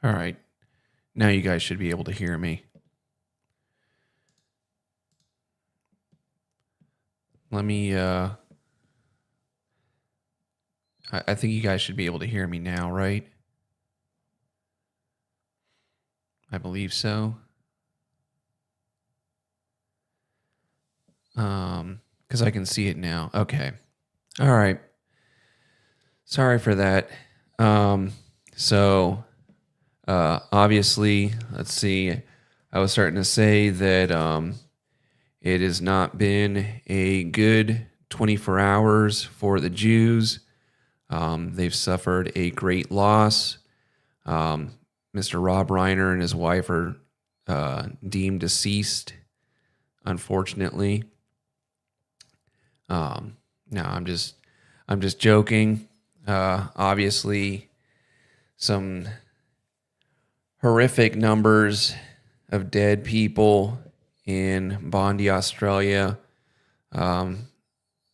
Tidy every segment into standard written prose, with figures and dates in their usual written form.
All right. Now you guys should be able to hear me. Let me I think you guys should be able to hear me now, right? I believe so. Cuz I can see it now. Okay. All right. Sorry for that. Um so obviously, let's see. I was starting to say that it has not been a good 24 hours for the Jews. They've suffered a great loss. Um, Mr. Rob Reiner and his wife are deemed deceased, unfortunately. No, I'm just joking. Obviously, some horrific numbers of dead people in Bondi, Australia. Um,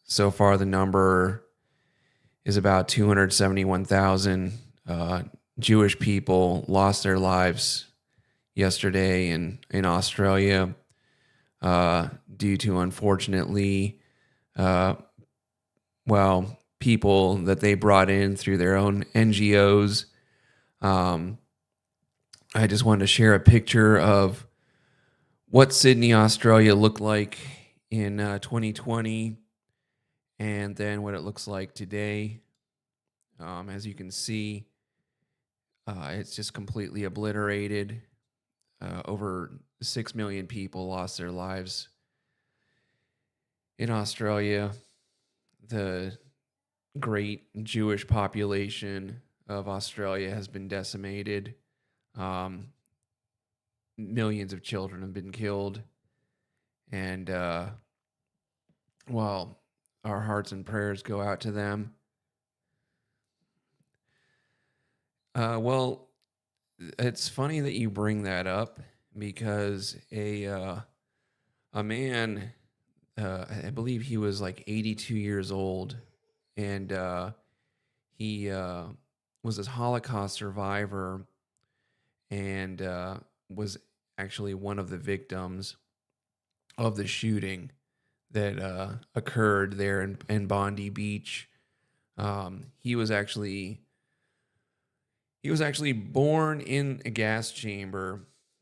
so far, the number is about 271,000 Jewish people lost their lives yesterday in Australia due to, unfortunately, uh, people that they brought in through their own NGOs. Um, I just wanted to share a picture of what Sydney, Australia looked like in 2020 and then what it looks like today. As you can see, it's just completely obliterated. Over 6 million people lost their lives in Australia. The great Jewish population of Australia has been decimated. Um, Millions of children have been killed. And, well, our hearts and prayers go out to them. Well, it's funny that you bring that up because a man, I believe he was like 82 years old, and he was a Holocaust survivor and was actually one of the victims of the shooting that occurred there in Bondi Beach. He was actually born in a gas chamber,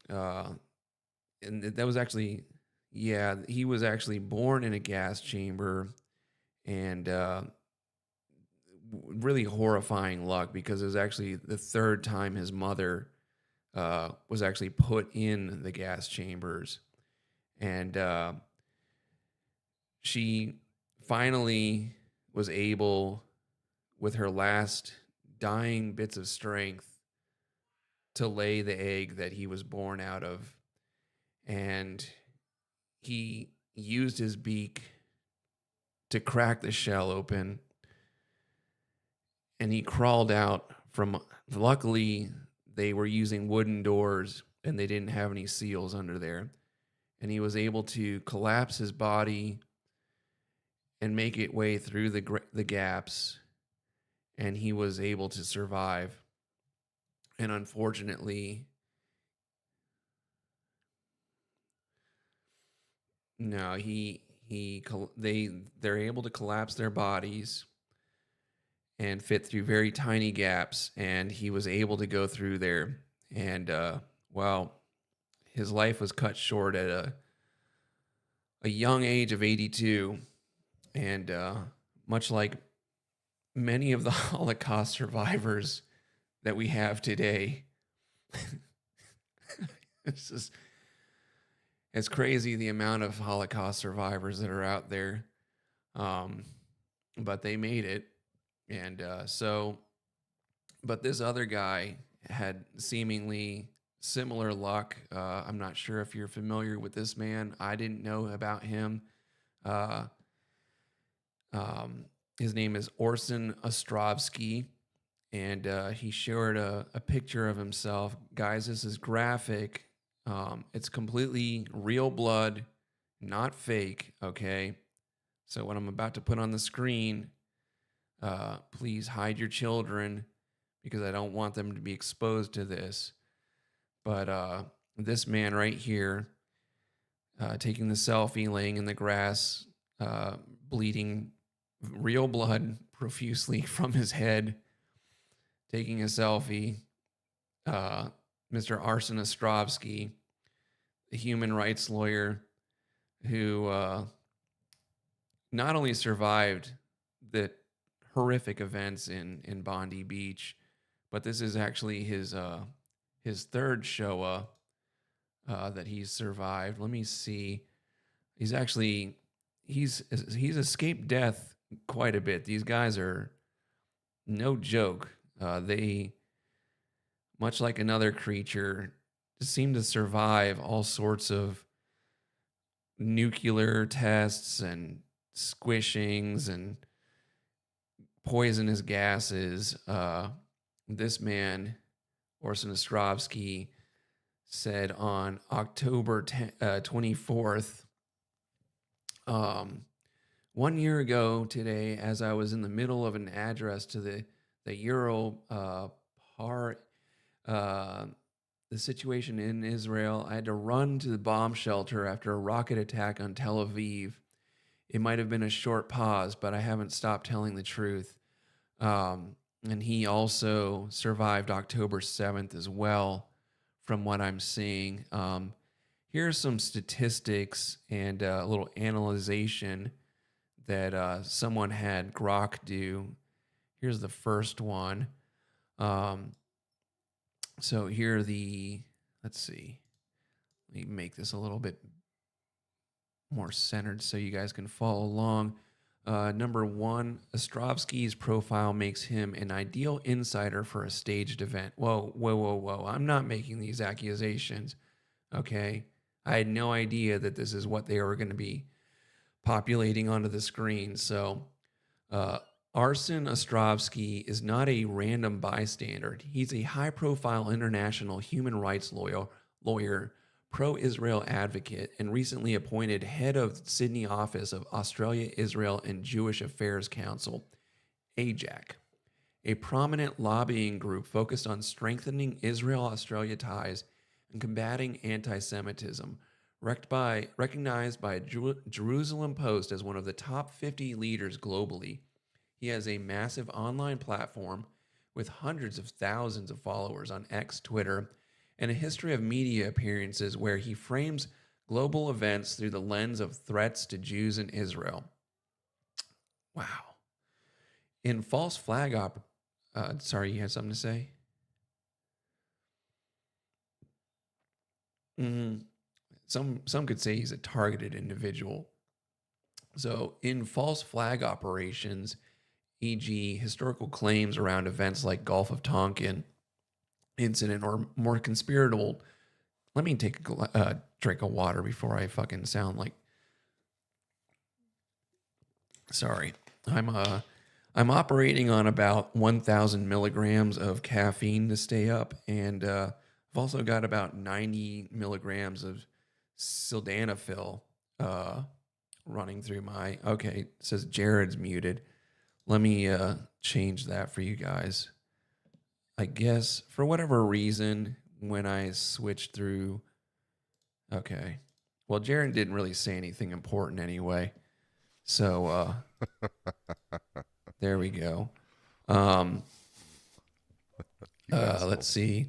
uh, and that was actually, yeah, he was actually born in a gas chamber, and really horrifying luck because it was actually the third time his mother was actually put in the gas chambers, and she finally was able, with her last dying bits of strength, to lay the egg that he was born out of. And he used his beak to crack the shell open, and he crawled out from, luckily, they were using wooden doors and they didn't have any seals under there. And he was able to collapse his body and make it way through the gaps, and he was able to survive. And unfortunately, no, they're able to collapse their bodies and fit through very tiny gaps, and he was able to go through there. And well, his life was cut short at a young age of 82, and much like many of the Holocaust survivors that we have today. It's just, it's crazy the amount of Holocaust survivors that are out there. Um, but they made it. And but this other guy had seemingly similar luck. I'm not sure if you're familiar with this man. I didn't know about him. Uh, his name is Orson Ostrovsky, and he shared a picture of himself. Guys, this is graphic. It's completely real blood, not fake, okay? So what I'm about to put on the screen, please hide your children because I don't want them to be exposed to this. But this man right here, taking the selfie, laying in the grass, bleeding real blood profusely from his head, taking a selfie. Mr. Arsen Ostrovsky, the human rights lawyer who not only survived the horrific events in Bondi Beach, but this is actually his third Shoah that he's survived. Let me see. He's escaped death quite a bit. These guys are no joke. They, much like another creature, seem to survive all sorts of nuclear tests and squishings and poisonous gases. This man, Orson Ostrovsky, said on October 24th, 1 year ago today, as I was in the middle of an address to the Euro the situation in Israel, I had to run to the bomb shelter after a rocket attack on Tel Aviv. It might have been a short pause, but I haven't stopped telling the truth. And he also survived October 7th as well, from what I'm seeing. Here's some statistics and a little analyzation that someone had Grok do. Here's the first one. So here are let's see. Let me make this a little bit more centered so you guys can follow along. Number one, Ostrovsky's profile makes him an ideal insider for a staged event. Whoa. I'm not making these accusations, okay? I had no idea that this is what they were going to be populating onto the screen. So, Arsen Ostrovsky is not a random bystander. He's a high-profile international human rights lawyer, pro-Israel advocate, and recently appointed head of Sydney office of Australia, Israel, and Jewish Affairs Council, AJAC, a prominent lobbying group focused on strengthening Israel-Australia ties and combating anti-Semitism, recognized by Jerusalem Post as one of the top 50 leaders globally. He has a massive online platform with hundreds of thousands of followers on X, Twitter, and a history of media appearances where he frames global events through the lens of threats to Jews in Israel. Wow. In false flag sorry, you had something to say? Some could say he's a targeted individual. So in false flag operations, e.g., historical claims around events like Gulf of Tonkin incident or more conspiratorial. Let me take a drink of water before I fucking sound like. Sorry, I'm operating on about 1,000 milligrams of caffeine to stay up, and I've also got about 90 milligrams of sildenafil running through my. Okay, it says Jared's muted. Let me change that for you guys. I guess for whatever reason, when I switched through, okay. Well, Jared didn't really say anything important anyway. So there we go. Let's see.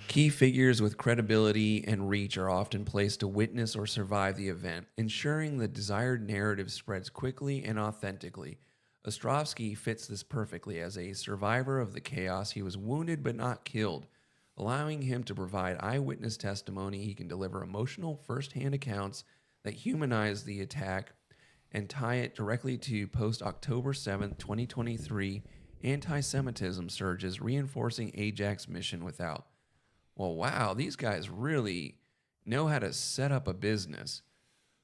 Key figures with credibility and reach are often placed to witness or survive the event, ensuring the desired narrative spreads quickly and authentically. Ostrovsky fits this perfectly. As a survivor of the chaos, he was wounded but not killed, allowing him to provide eyewitness testimony. He can deliver emotional first-hand accounts that humanize the attack and tie it directly to post-October 7th, 2023 anti-Semitism surges, reinforcing Ajax's mission without. Well, wow, these guys really know how to set up a business.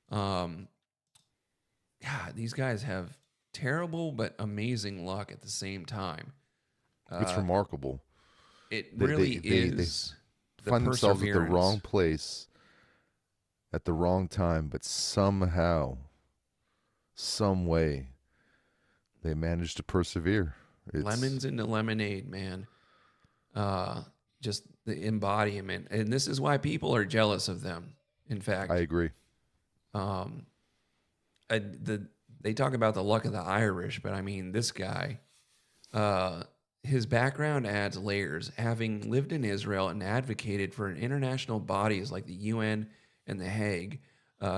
God, these guys have terrible but amazing luck at the same time. It's remarkable. It really is. They find themselves at the wrong place at the wrong time, but somehow, some way, they manage to persevere. Lemons into lemonade, man. just the embodiment. And this is why people are jealous of them. In fact, I agree. um, they talk about the luck of the Irish, but I mean, this guy, his background adds layers. Having lived in Israel and advocated for international bodies like the UN and the Hague,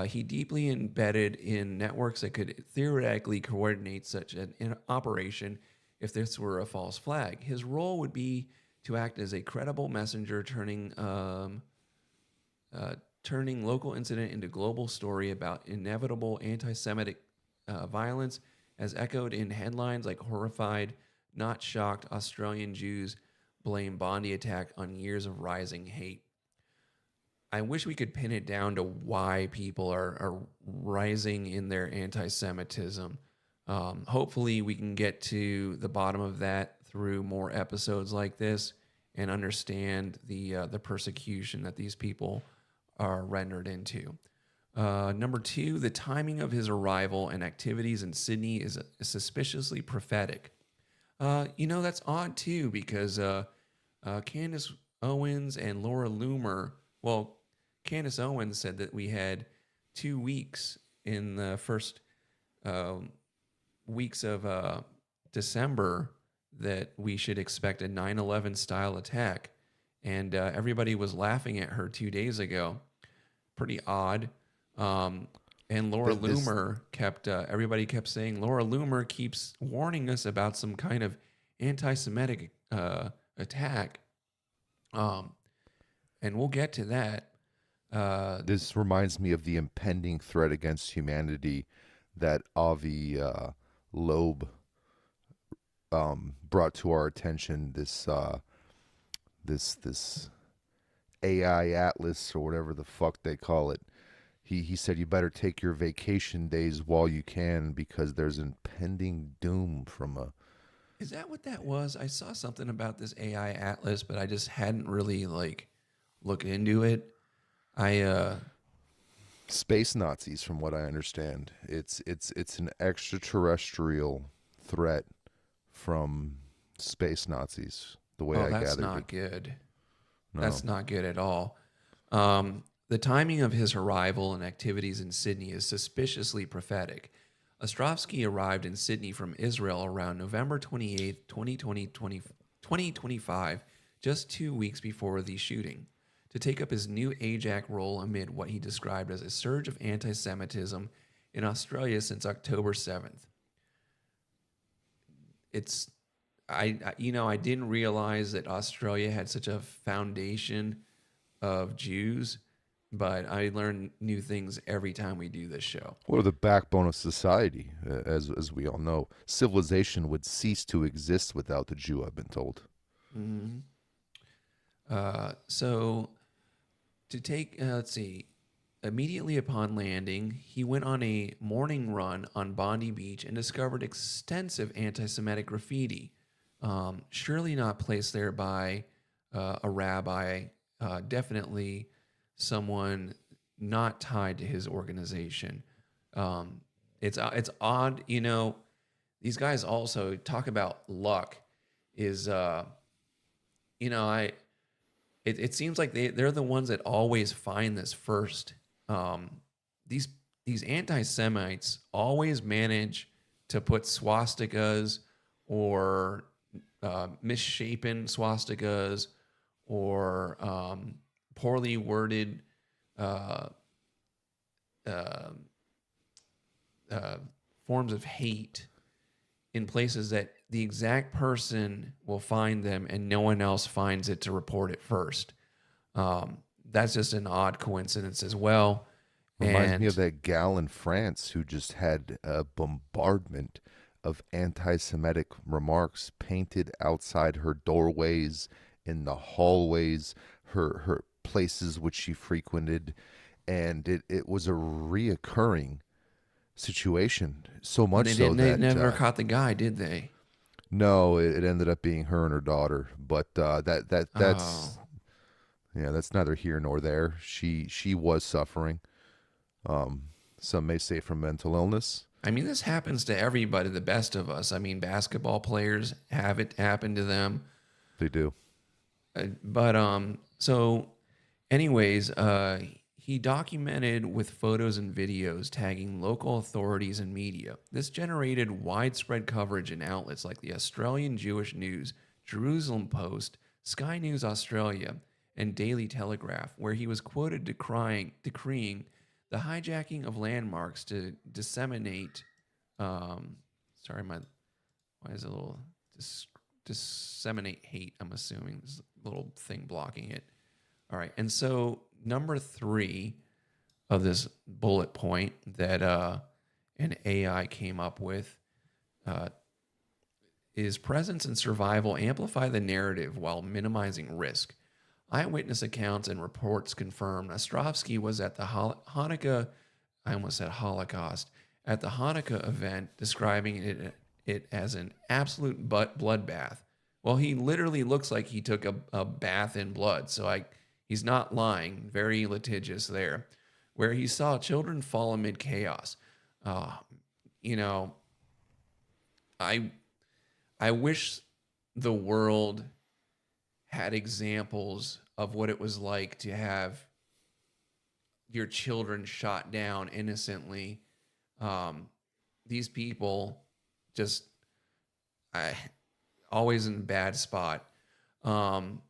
he deeply embedded in networks that could theoretically coordinate such an operation if this were a false flag. His role would be to act as a credible messenger, turning local incident into global story about inevitable anti-Semitic violence, as echoed in headlines like horrified, not shocked Australian Jews blame Bondi attack on years of rising hate. I wish we could pin it down to why people are rising in their anti-Semitism. Hopefully, we can get to the bottom of that through more episodes like this and understand the persecution that these people are rendered into. Number 2, the timing of his arrival and activities in Sydney is suspiciously prophetic. That's odd too, because Candace Owens and Laura Loomer, well, Candace Owens said that we had 2 weeks in the first weeks of December that we should expect a 9/11 style attack. And everybody was laughing at her 2 days ago. Pretty odd. And Laura Loomer everybody kept saying Laura Loomer keeps warning us about some kind of anti-Semitic attack. And we'll get to that. This reminds me of the impending threat against humanity that Avi Loeb brought to our attention. This AI Atlas, or whatever the fuck they call it. He said you better take your vacation days while you can, because there's impending doom from a... Is that what that was? I saw something about this AI Atlas, but I just hadn't really looked into it. Space Nazis, from what I understand. It's an extraterrestrial threat from space Nazis, the way I gathered it. That's not good. No. That's not good at all. The timing of his arrival and activities in Sydney is suspiciously prophetic. Ostrovsky arrived in Sydney from Israel around November 28, 2025, just 2 weeks before the shooting, to take up his new AJAC role amid what he described as a surge of anti-Semitism in Australia since October 7th. I didn't realize that Australia had such a foundation of Jews, but I learn new things every time we do this show. Well, the backbone of society, as we all know. Civilization would cease to exist without the Jew, I've been told. Mm-hmm. So, to take, let's see, immediately upon landing, he went on a morning run on Bondi Beach and discovered extensive anti-Semitic graffiti. Surely not placed there by a rabbi, definitely someone not tied to his organization. It's odd, these guys also talk about luck is, it seems like they're the ones that always find this first. These anti-Semites always manage to put swastikas or misshapen swastikas or poorly worded forms of hate in places that the exact person will find them and no one else finds it to report it first. That's just an odd coincidence as well. Reminds me of that gal in France who just had a bombardment of anti-Semitic remarks painted outside her doorways, in the hallways, her places which she frequented, and it was a reoccurring situation. So much so that they never caught the guy, did they? No, it ended up being her and her daughter. But that's that's neither here nor there. She was suffering. Some may say from mental illness. I mean, this happens to everybody, the best of us. I mean, basketball players have it happen to them. They do. So anyways, he documented with photos and videos tagging local authorities and media. This generated widespread coverage in outlets like the Australian Jewish News, Jerusalem Post, Sky News Australia, and Daily Telegraph, where he was quoted decreeing the hijacking of landmarks to disseminate. Sorry, my why is it a little disseminate hate? I'm assuming there's a little thing blocking it. All right. And so number 3 of this bullet point that an AI came up with is presence and survival amplify the narrative while minimizing risk. Eyewitness accounts and reports confirm Ostrovsky was at the Hanukkah, I almost said Holocaust, at the Hanukkah event, describing it as an absolute bloodbath. Well, he literally looks like he took a bath in blood. So he's not lying. Very litigious there. Where he saw children fall amid chaos. Uh, you know, I I wish the world had examples of what it was like to have your children shot down innocently. These people just I always in a bad spot. Um,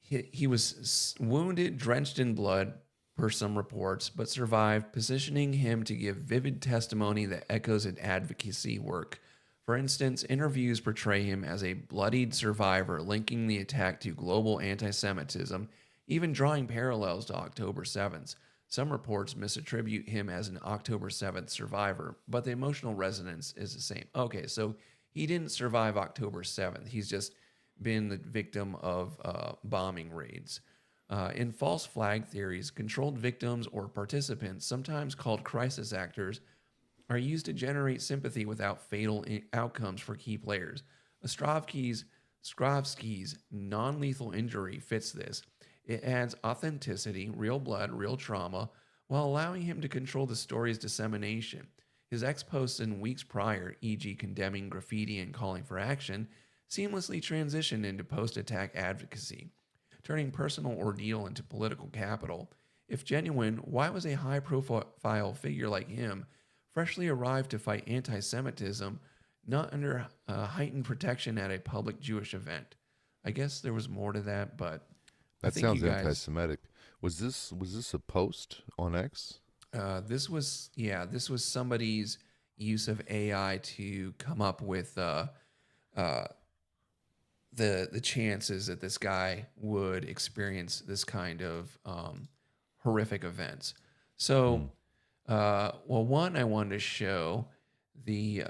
he was wounded, drenched in blood, per some reports, but survived, positioning him to give vivid testimony that echoes his advocacy work. For instance, interviews portray him as a bloodied survivor, linking the attack to global anti Semitism, even drawing parallels to October 7th. Some reports misattribute him as an October 7th survivor, but the emotional resonance is the same. Okay, so he didn't survive October 7th. He's just been the victim of bombing raids. In false flag theories, controlled victims or participants, sometimes called crisis actors, are used to generate sympathy without fatal outcomes for key players. Skrovsky's non-lethal injury fits this. It adds authenticity, real blood, real trauma, while allowing him to control the story's dissemination. His ex-posts in weeks prior, e.g. condemning graffiti and calling for action, seamlessly transitioned into post-attack advocacy, turning personal ordeal into political capital. If genuine, why was a high-profile figure like him freshly arrived to fight anti-Semitism, not under heightened protection at a public Jewish event? I guess there was more to that, but I That think you sounds guys. anti-Semitic. Was this a post on X? This was somebody's use of AI to come up with the chances that this guy would experience this kind of horrific events. So, well, one I wanted to show the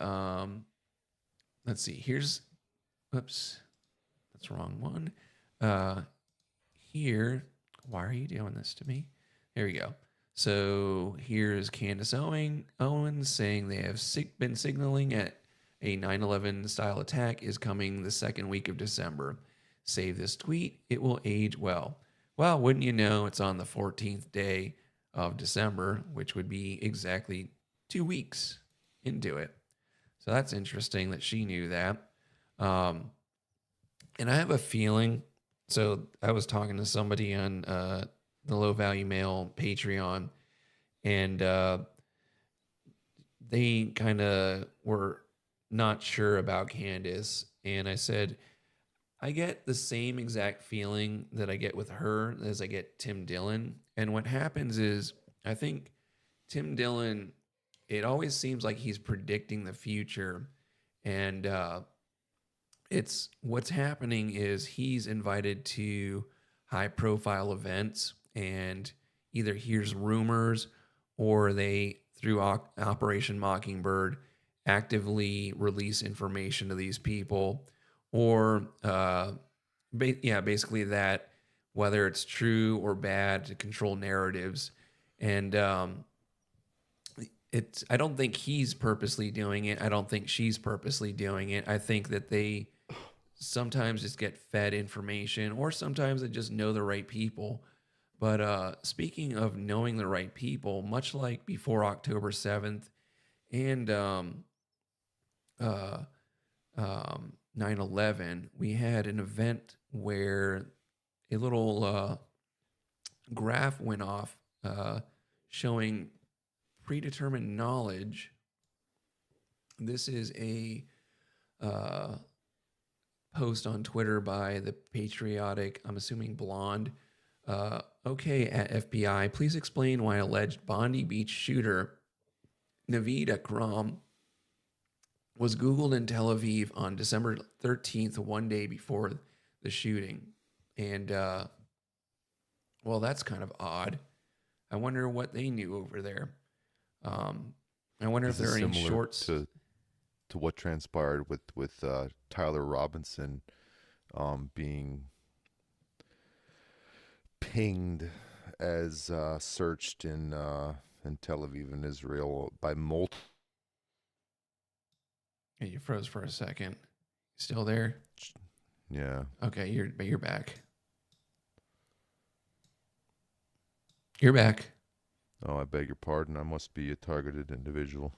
let's see. Here's, oops, that's the wrong one. Here, why are you doing this to me? There we go. So here's Candace Owens saying they have been signaling at a 9/11 style attack is coming the second week of December. Save this tweet, it will age well. Well, wouldn't you know, it's on the 14th day of December, which would be exactly 2 weeks into it. So that's interesting that she knew that. Um, and I have a feeling. So I was talking to somebody on the Low Value Mail Patreon, and they kind of were not sure about Candace. And I said, I get the same exact feeling that I get with her as I get Tim Dillon. And what happens is, I think Tim Dillon, it always seems like he's predicting the future. And it's what's happening is he's invited to high profile events and either hears rumors or they, through Operation Mockingbird, actively release information to these people, or basically that, whether it's true or bad, to control narratives. And I don't think he's purposely doing it. I don't think she's purposely doing it. I think that they sometimes just get fed information, or sometimes they just know the right people. But speaking of knowing the right people, much like before October 7th and 9/11, we had an event where a little graph went off showing predetermined knowledge. This is a uh, post on Twitter by the patriotic, I'm assuming blonde. Okay, at FBI, please explain why alleged Bondi Beach shooter Naveed Akram was Googled in Tel Aviv on December 13th, one day before the shooting. And, well, that's kind of odd. I wonder what they knew over there. I wonder if This is there are any similar shorts. to what transpired with Tyler Robinson being pinged as searched in Tel Aviv in Israel by multiple. Hey, you froze for a second. Still there? Yeah. Okay, you're back. You're back. Oh, I beg your pardon. I must be a targeted individual.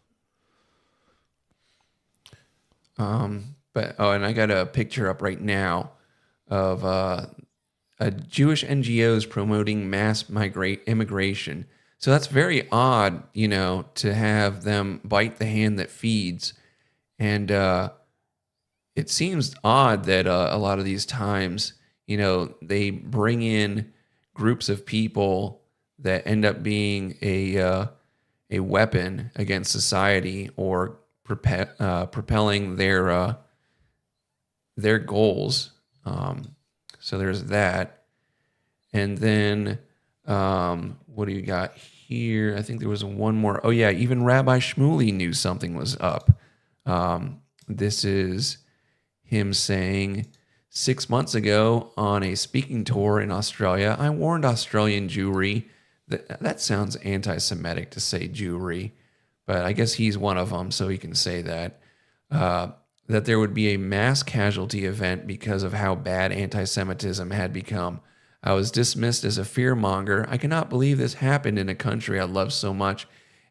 But and I got a picture up right now of a Jewish NGOs promoting mass immigration. So that's very odd, to have them bite the hand that feeds. And it seems odd that a lot of these times, they bring in groups of people that end up being a weapon against society or propelling their goals. So there's that. And then what do you got here? I think there was one more. Oh, yeah, even Rabbi Shmuley knew something was up. This is him saying, 6 months ago on a speaking tour in Australia, I warned Australian Jewry that sounds anti-Semitic to say Jewry, but I guess he's one of them, so he can say that, that there would be a mass casualty event because of how bad anti-Semitism had become. I was dismissed as a fearmonger. I cannot believe this happened in a country I love so much,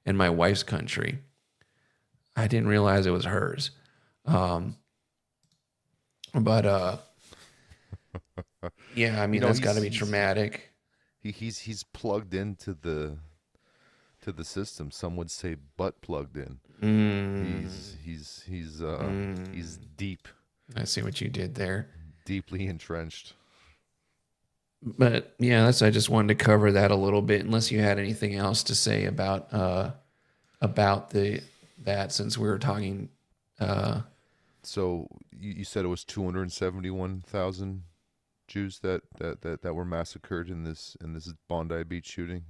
and my wife's country. I didn't realize it was hers. But yeah, I mean, that's got to be traumatic. He's plugged into the system. Some would say butt plugged in. He's deep. I see what you did there. Deeply entrenched. But yeah, I just wanted to cover that a little bit. Unless you had anything else to say about that, since we were talking. So you said it was 271,000 Jews that were massacred in this Bondi Beach shooting.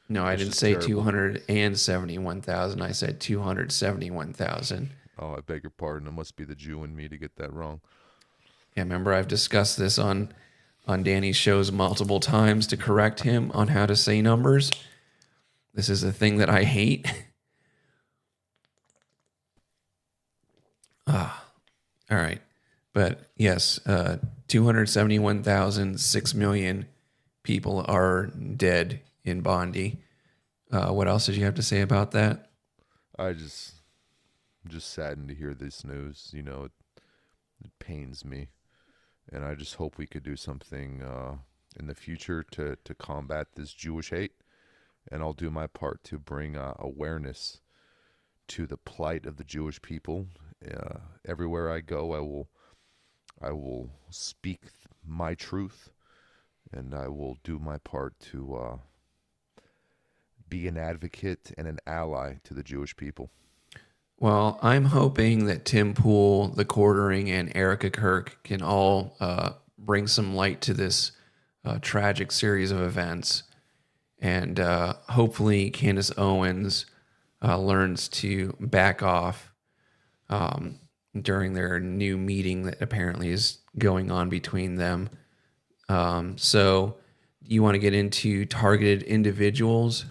No, I it's didn't just say terrible. 271,000. I said 271,000. Oh, I beg your pardon. It must be the Jew in me to get that wrong. Yeah, remember I've discussed this on Danny's shows multiple times to correct him on how to say numbers. This is a thing that I hate. All right. But yes, 271,000, 6 million people are dead in Bondi. What else did you have to say about that? I'm just saddened to hear this news. It pains me, and I just hope we could do something in the future to combat this Jewish hate. And I'll do my part to bring awareness to the plight of the Jewish people. Everywhere I go, I will speak my truth, and I will do my part to be an advocate and an ally to the Jewish people. Well, I'm hoping that Tim Pool, The Quartering, and Erica Kirk can all bring some light to this tragic series of events. And hopefully Candace Owens learns to back off during their new meeting that apparently is going on between them. So you want to get into targeted individuals?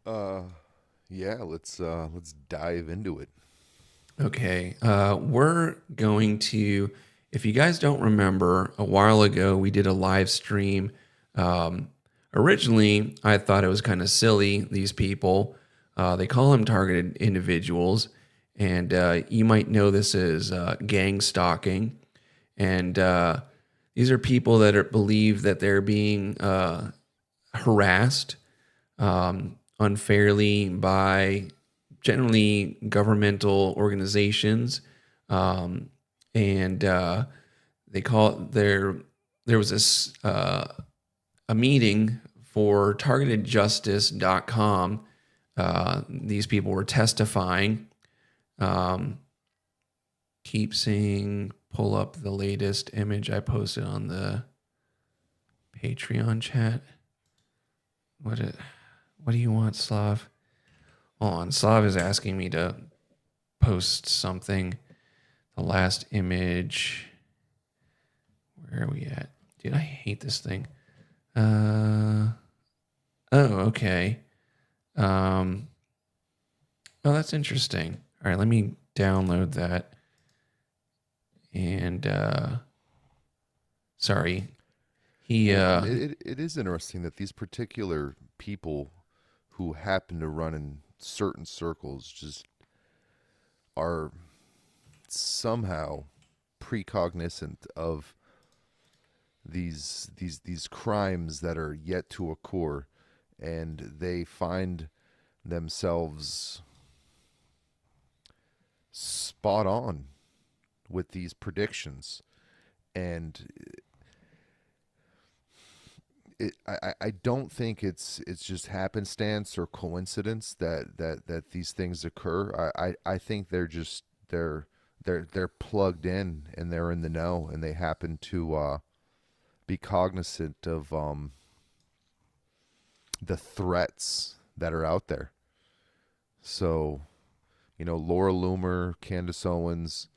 Yeah, let's dive into it. Okay. We're going to, if you guys don't remember, a while ago we did a live stream. Originally, I thought it was kind of silly, these people. They call them targeted individuals. And you might know this as gang stalking. And these are people that believe that they're being harassed unfairly by generally governmental organizations. And they call it there was this a meeting for targetedjustice.com. These people were testifying. Keep seeing, pull up the latest image I posted on the Patreon chat. What do you want, Slav? Hold on, Slav is asking me to post something. The last image. Where are we at? Dude, I hate this thing. Oh, okay. Oh, that's interesting. All right, let me download that. And sorry. It is interesting that these particular people who happen to run in certain circles just are somehow precognizant of these crimes that are yet to occur, and they find themselves spot on with these predictions. And I don't think it's just happenstance or coincidence that these things occur. I think they're plugged in and they're in the know, and they happen to be cognizant of the threats that are out there. So, Laura Loomer, Candace Owens,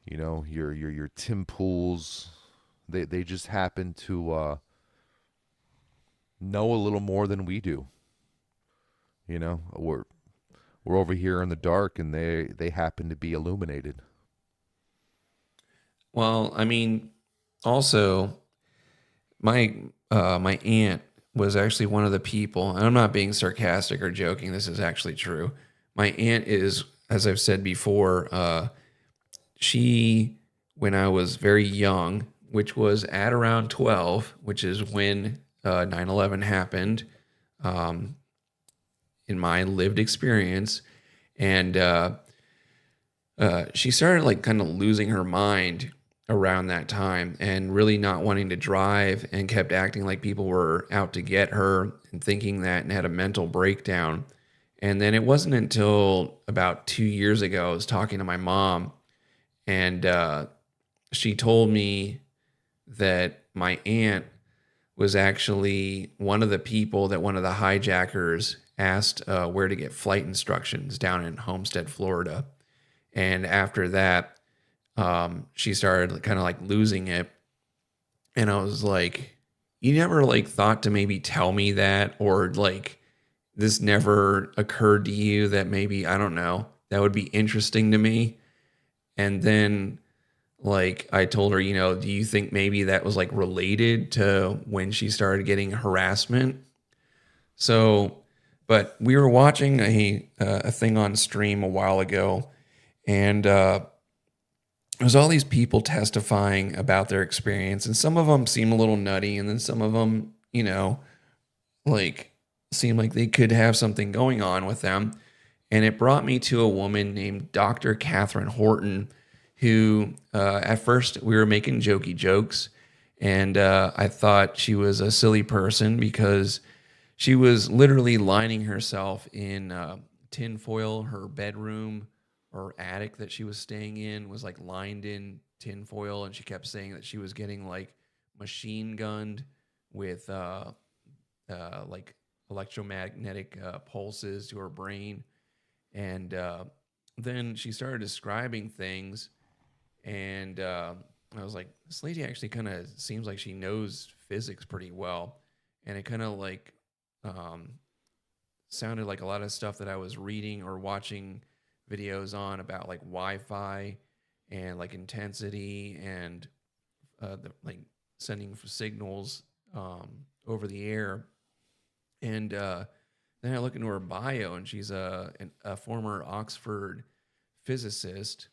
your Tim Pools, they just happen to know a little more than we do. We're over here in the dark, and they happen to be illuminated. Well, I mean, also my aunt was actually one of the people, and I'm not being sarcastic or joking. This is actually true. My aunt is, as I've said before, she, when I was very young, which was at around 12, which is when 9/11 happened, um, in my lived experience, and she started like kind of losing her mind around that time and really not wanting to drive and kept acting like people were out to get her and thinking that, and had a mental breakdown. And then it wasn't until about 2 years ago, I was talking to my mom, and she told me that my aunt was actually one of the people that one of the hijackers asked where to get flight instructions down in Homestead, Florida. And after that, she started kind of like losing it. And I was like, you never like thought to maybe tell me that, or like this never occurred to you that maybe, I don't know, that would be interesting to me. And then like I told her, do you think maybe that was like related to when she started getting harassment? So, but we were watching a thing on stream a while ago, and it was all these people testifying about their experience, and some of them seem a little nutty, and then some of them, like seem like they could have something going on with them. And it brought me to a woman named Dr. Catherine Horton, who at first we were making jokey jokes, and I thought she was a silly person because she was literally lining herself in tinfoil. Her bedroom or attic that she was staying in was like lined in tinfoil, and she kept saying that she was getting like machine gunned with like electromagnetic pulses to her brain. And then she started describing things, and I was like, this lady actually kind of seems like she knows physics pretty well. And it kind of like um, sounded like a lot of stuff that I was reading or watching videos on about like Wi-Fi and like intensity and like sending signals over the air. And then I look into her bio, and she's a former Oxford physicist.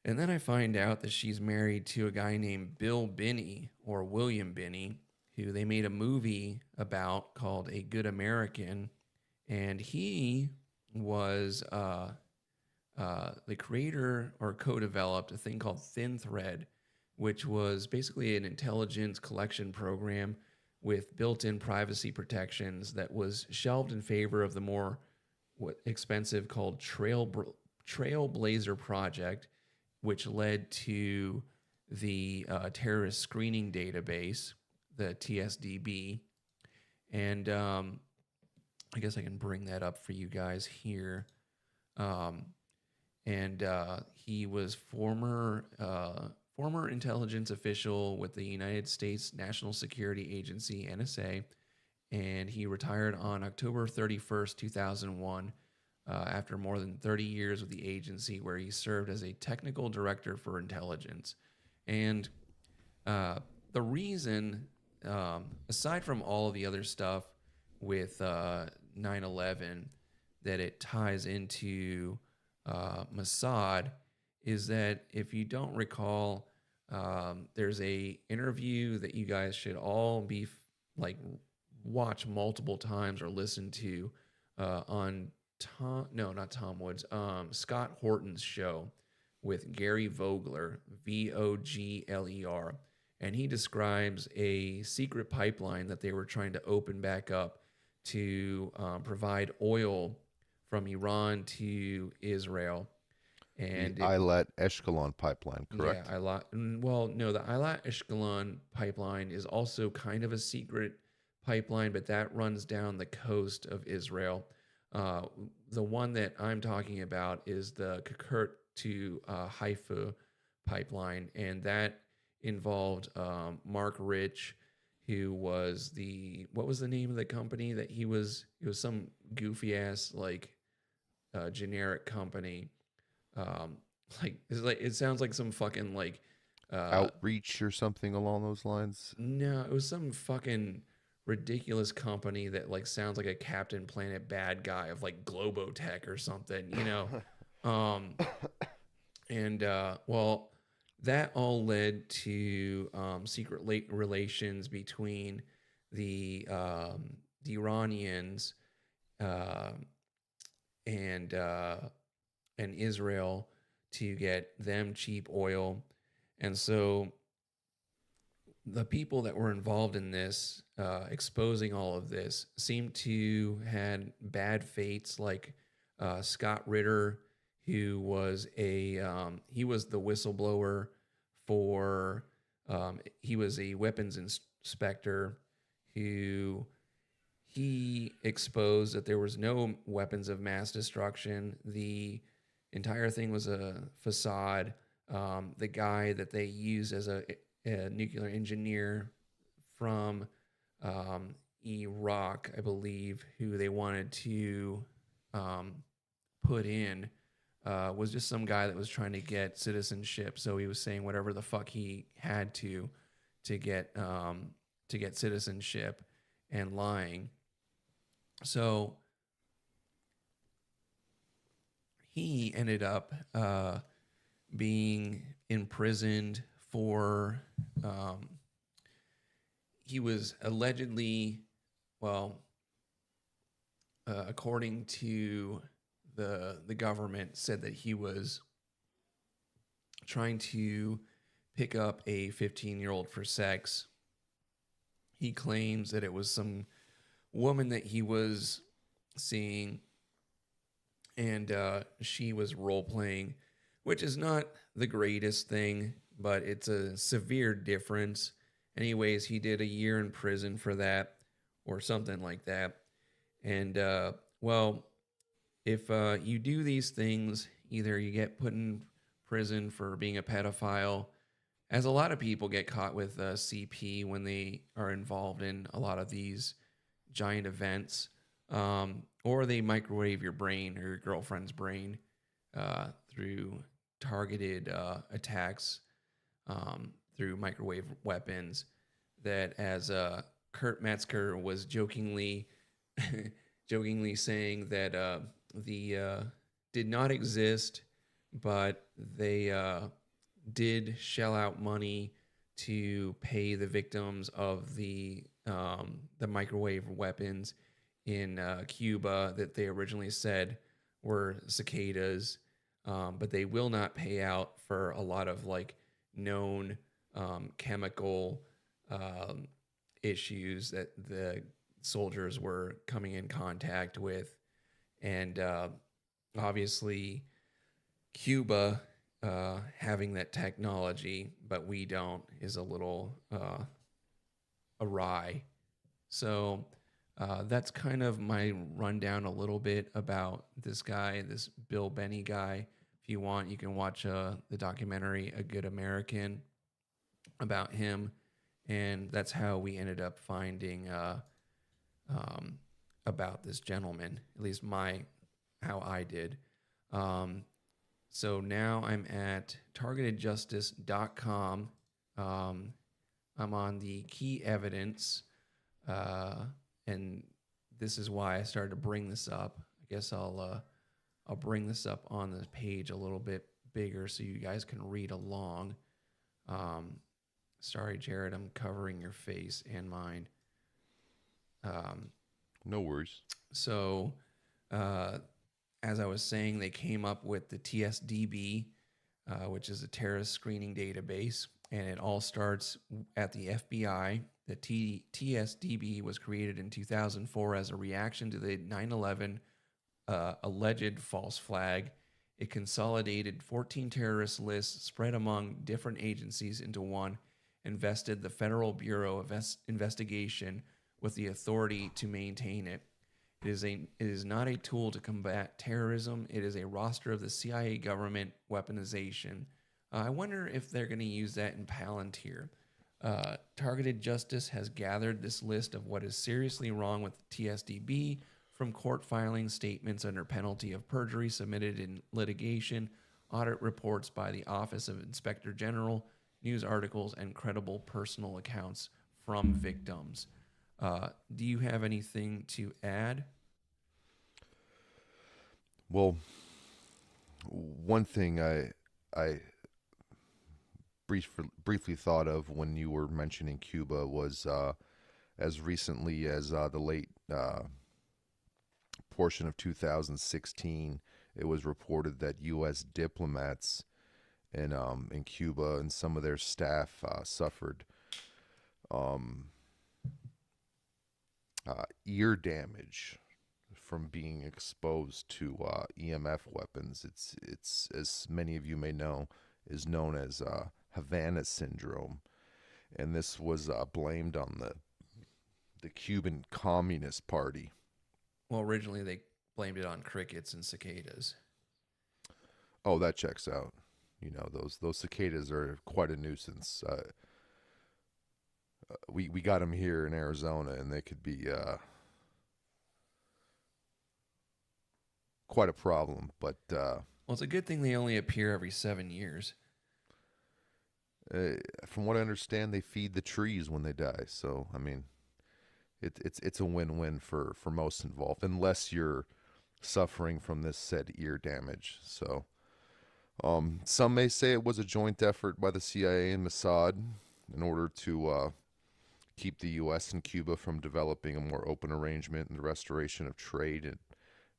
And then I find out that she's married to a guy named Bill Binney, or William Binney, who they made a movie about called A Good American. And he was the creator or co-developed a thing called ThinThread, which was basically an intelligence collection program with built-in privacy protections that was shelved in favor of the more expensive called Trailblazer project, which led to the terrorist screening database, the TSDB. And I guess I can bring that up for you guys here. And he was former intelligence official with the United States National Security Agency, NSA, and he retired on October 31st, 2001, after more than 30 years with the agency, where he served as a technical director for intelligence. And the reason, aside from all of the other stuff with 9/11, that it ties into Mossad, is that if you don't recall, there's a interview that you guys should all be like watch multiple times or listen to on not Tom Woods, Scott Horton's show with Gary Vogler, Vogler, and he describes a secret pipeline that they were trying to open back up to provide oil from Iran to Israel. And The Eilat Eshkelon pipeline, correct? yeah, no, the Eilat Eshkelon pipeline is also kind of a secret pipeline, but that runs down the coast of Israel. The one that I'm talking about is the Kirkuk to Haifa pipeline, and that involved Mark Rich, who was what was the name of the company that he was? It was some goofy ass generic company. It sounds like some fucking Outreach or something along those lines. no, it was some fucking ridiculous company that sounds like a Captain Planet bad guy of Globotech or something, you know. um and well, that all led to secret relations between the Iranians uh, and Israel to get them cheap oil. And so the people that were involved in this, exposing all of this, seemed to had bad fates, like Scott Ritter, who was he was the whistleblower for he was a weapons inspector who he exposed that there was no weapons of mass destruction. The entire thing was a facade. The guy that they used as a nuclear engineer from Iraq, I believe, who they wanted to put in, was just some guy that was trying to get citizenship. So he was saying whatever the fuck he had to get citizenship, and lying. So he ended up being imprisoned for. He was allegedly, well, according to the government, said that he was trying to pick up a 15-year-old for sex. He claims that it was some woman that he was seeing, and she was role playing, which is not the greatest thing, but it's a severe difference. Anyways, he did a year in prison for that, or something like that. And well, if you do these things, either you get put in prison for being a pedophile, as a lot of people get caught with CP when they are involved in a lot of these giant events, or they microwave your brain or your girlfriend's brain through targeted attacks through microwave weapons. That, as Kurt Metzger was jokingly jokingly saying that the did not exist, but they did shell out money to pay the victims of the microwave weapons in Cuba that they originally said were cicadas, but they will not pay out for a lot of like known chemical um, issues that the soldiers were coming in contact with, and obviously Cuba having that technology, but we don't, is a little awry. So that's kind of my rundown a little bit about this guy, this Bill Benny guy. If you want, you can watch the documentary A Good American about him. And that's how we ended up finding about this gentleman, at least how I did. Um, so now I'm at targetedjustice.com. I'm on the key evidence, and this is why I started to bring this up. I guess I'll bring this up on the page a little bit bigger so you guys can read along. Sorry, Jared, I'm covering your face and mine. No worries. So, as I was saying, they came up with the TSDB, which is a terrorist screening database, and it all starts at the FBI. The TSDB was created in 2004 as a reaction to the 9/11 alleged false flag. It consolidated 14 terrorist lists spread among different agencies into one, and vested the Federal Bureau of Investigation with the authority to maintain it. It is not a tool to combat terrorism. It is a roster of the CIA government weaponization. I wonder if they're going to use that in Palantir. Targeted Justice has gathered this list of what is seriously wrong with the TSDB from court filings, statements under penalty of perjury submitted in litigation, audit reports by the Office of Inspector General, news articles, and credible personal accounts from victims. Do you have anything to add? Well, one thing I briefly thought of when you were mentioning Cuba was as recently as the late portion of 2016, it was reported that U.S. diplomats in Cuba and some of their staff suffered ear damage from being exposed to EMF weapons. It's as many of you may know is known as Havana syndrome, and this was blamed on the Cuban Communist Party. Well, originally they blamed it on crickets and cicadas. Oh, that checks out. You know, those cicadas are quite a nuisance. We got them here in Arizona, and they could be quite a problem. But Well, it's a good thing they only appear every 7 years. from what I understand, they feed the trees when they die. So I mean, it's a win-win for most involved, unless you're suffering from this said ear damage. So some may say it was a joint effort by the CIA and Mossad in order to keep the U.S. and Cuba from developing a more open arrangement and the restoration of trade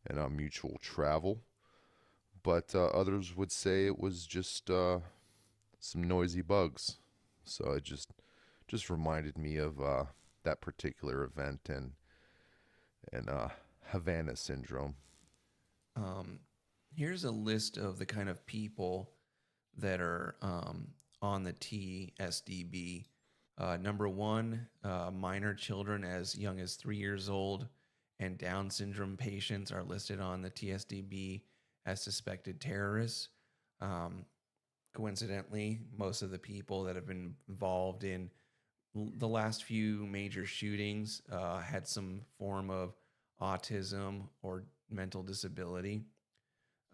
and mutual travel. But others would say it was just some noisy bugs. So it just reminded me of that particular event and Havana syndrome. Here's a list of the kind of people that are on the TSDB. Number one, minor children as young as 3 years old and Down syndrome patients are listed on the TSDB as suspected terrorists. Coincidentally, most of the people that have been involved in the last few major shootings had some form of autism or mental disability.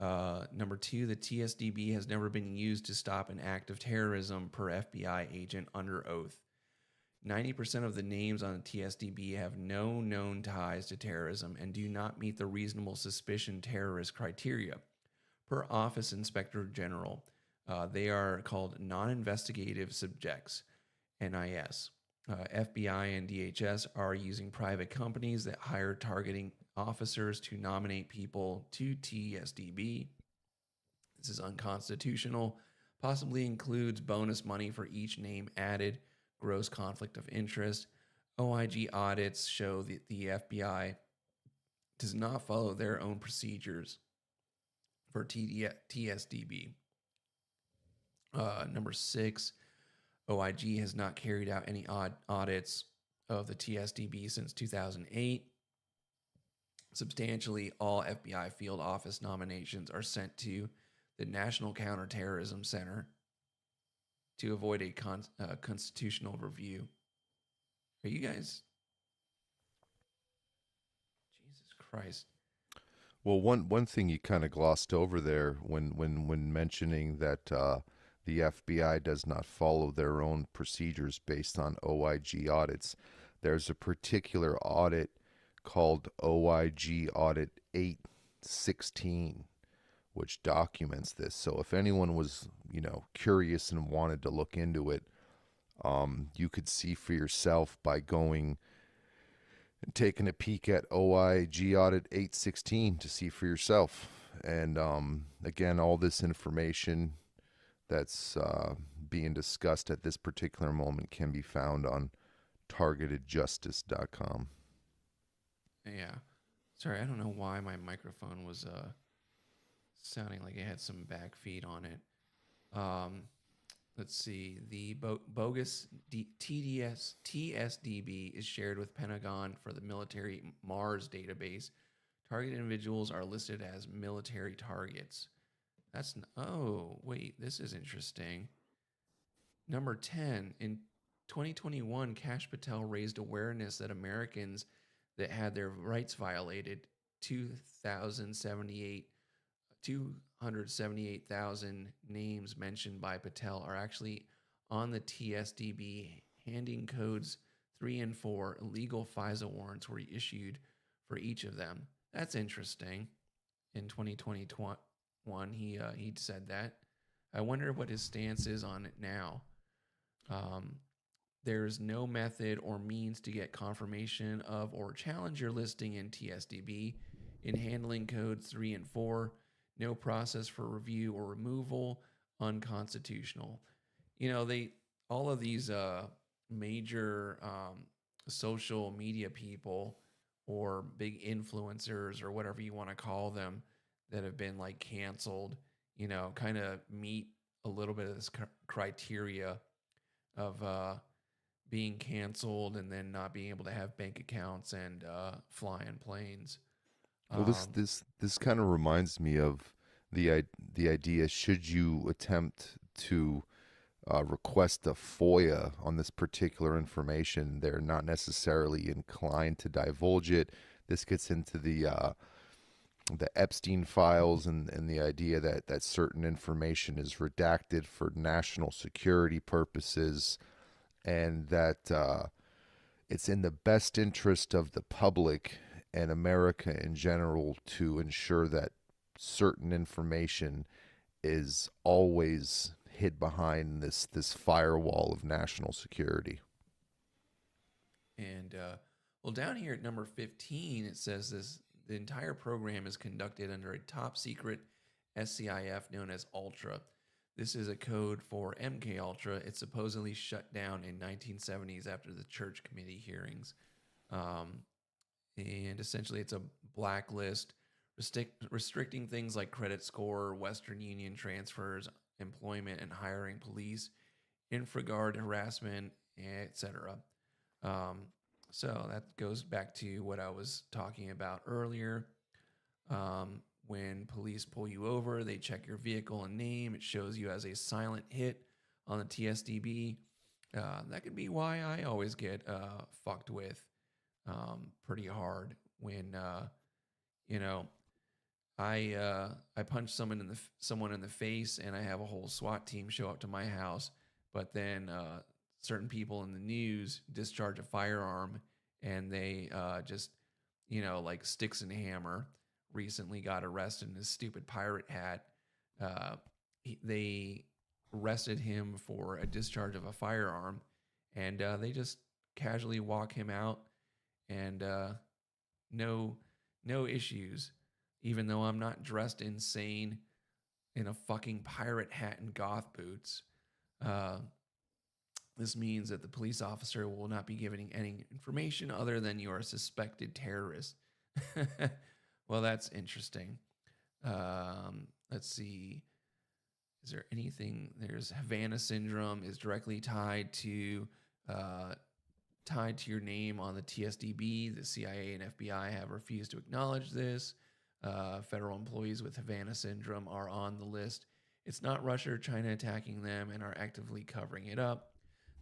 Number two, the TSDB has never been used to stop an act of terrorism per FBI agent under oath. 90% of the names on the TSDB have no known ties to terrorism and do not meet the reasonable suspicion terrorist criteria. Per Office Inspector General, they are called non-investigative subjects, NIS. FBI and DHS are using private companies that hire targeting officers to nominate people to TSDB. This is unconstitutional, possibly includes bonus money for each name added, gross conflict of interest. OIG audits show that the FBI does not follow their own procedures for TSDB. Number 6, OIG has not carried out any audits of the TSDB since 2008. Substantially all FBI field office nominations are sent to the National Counterterrorism Center to avoid a constitutional review. Are you guys? Jesus Christ. Well, one thing you kind of glossed over there when mentioning that the FBI does not follow their own procedures based on OIG audits. There's a particular audit called OIG Audit 816, which documents this. So if anyone was, curious and wanted to look into it, you could see for yourself by going and taking a peek at OIG Audit 816 to see for yourself. And again, all this information that's being discussed at this particular moment can be found on targetedjustice.com. Yeah. Sorry, I don't know why my microphone was sounding like it had some back feed on it. Let's see. The bogus TSDB is shared with Pentagon for the military Mars database. Targeted individuals are listed as military targets. Oh, wait, this is interesting. Number 10, in 2021, Kash Patel raised awareness that Americans that had their rights violated, 278,000 names mentioned by Patel are actually on the TSDB. Handing codes 3 and 4, illegal FISA warrants were issued for each of them. That's interesting. In 2021, he said that. I wonder what his stance is on it now. There's no method or means to get confirmation of or challenge your listing in TSDB. In handling codes 3 and 4, no process for review or removal, unconstitutional. All of these major social media people or big influencers or whatever you want to call them that have been like canceled, kind of meet a little bit of this criteria of being canceled and then not being able to have bank accounts and fly in planes. Well, this kind of reminds me of the idea: should you attempt to request a FOIA on this particular information, they're not necessarily inclined to divulge it. This gets into the Epstein files and the idea that certain information is redacted for national security purposes, and that it's in the best interest of the public and America in general to ensure that certain information is always hid behind this firewall of national security. And well, down here at number 15, it says the entire program is conducted under a top secret SCIF known as Ultra. This is a code for MK Ultra. It supposedly shut down in 1970s after the Church Committee hearings. And essentially it's a blacklist restricting things like credit score, Western Union transfers, employment and hiring, police, infraguard harassment, etc. So that goes back to what I was talking about earlier. When police pull you over, they check your vehicle and name. It shows you as a silent hit on the TSDB. That could be why I always get fucked with pretty hard when I punch someone in the face and I have a whole SWAT team show up to my house, but then certain people in the news discharge a firearm and they just, like Sticks and Hammer recently got arrested in his stupid pirate hat. They arrested him for a discharge of a firearm, and they just casually walk him out, and no, no issues. Even though I'm not dressed insane in a fucking pirate hat and goth boots, uh, this means that the police officer will not be giving any information other than you are a suspected terrorist. Well, that's interesting. Let's see. Is there anything? There's Havana syndrome is directly uh, tied to your name on the TSDB. The CIA and FBI have refused to acknowledge this. Federal employees with Havana syndrome are on the list. It's not Russia or China attacking them and are actively covering it up.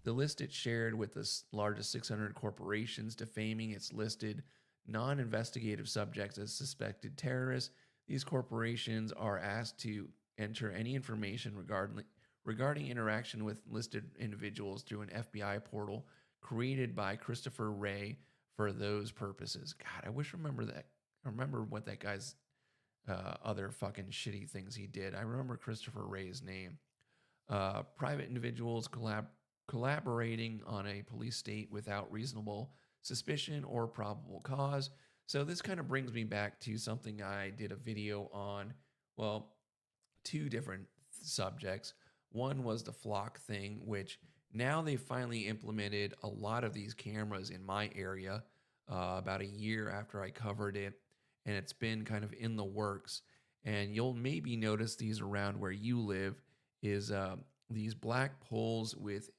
The list it shared with the largest 600 corporations, defaming its listed non investigative subjects as suspected terrorists. These corporations are asked to enter any information regarding interaction with listed individuals through an FBI portal created by Christopher Wray for those purposes. God, I wish I remember what that guy's other fucking shitty things he did. I remember Christopher Wray's name. Private individuals collaborating on a police state without reasonable suspicion or probable cause. So this kind of brings me back to something I did a video on. Well, two different subjects. One was the flock thing, which now they finally implemented a lot of these cameras in my area about a year after I covered it. And it's been kind of in the works. And you'll maybe notice these around where you live is these black poles with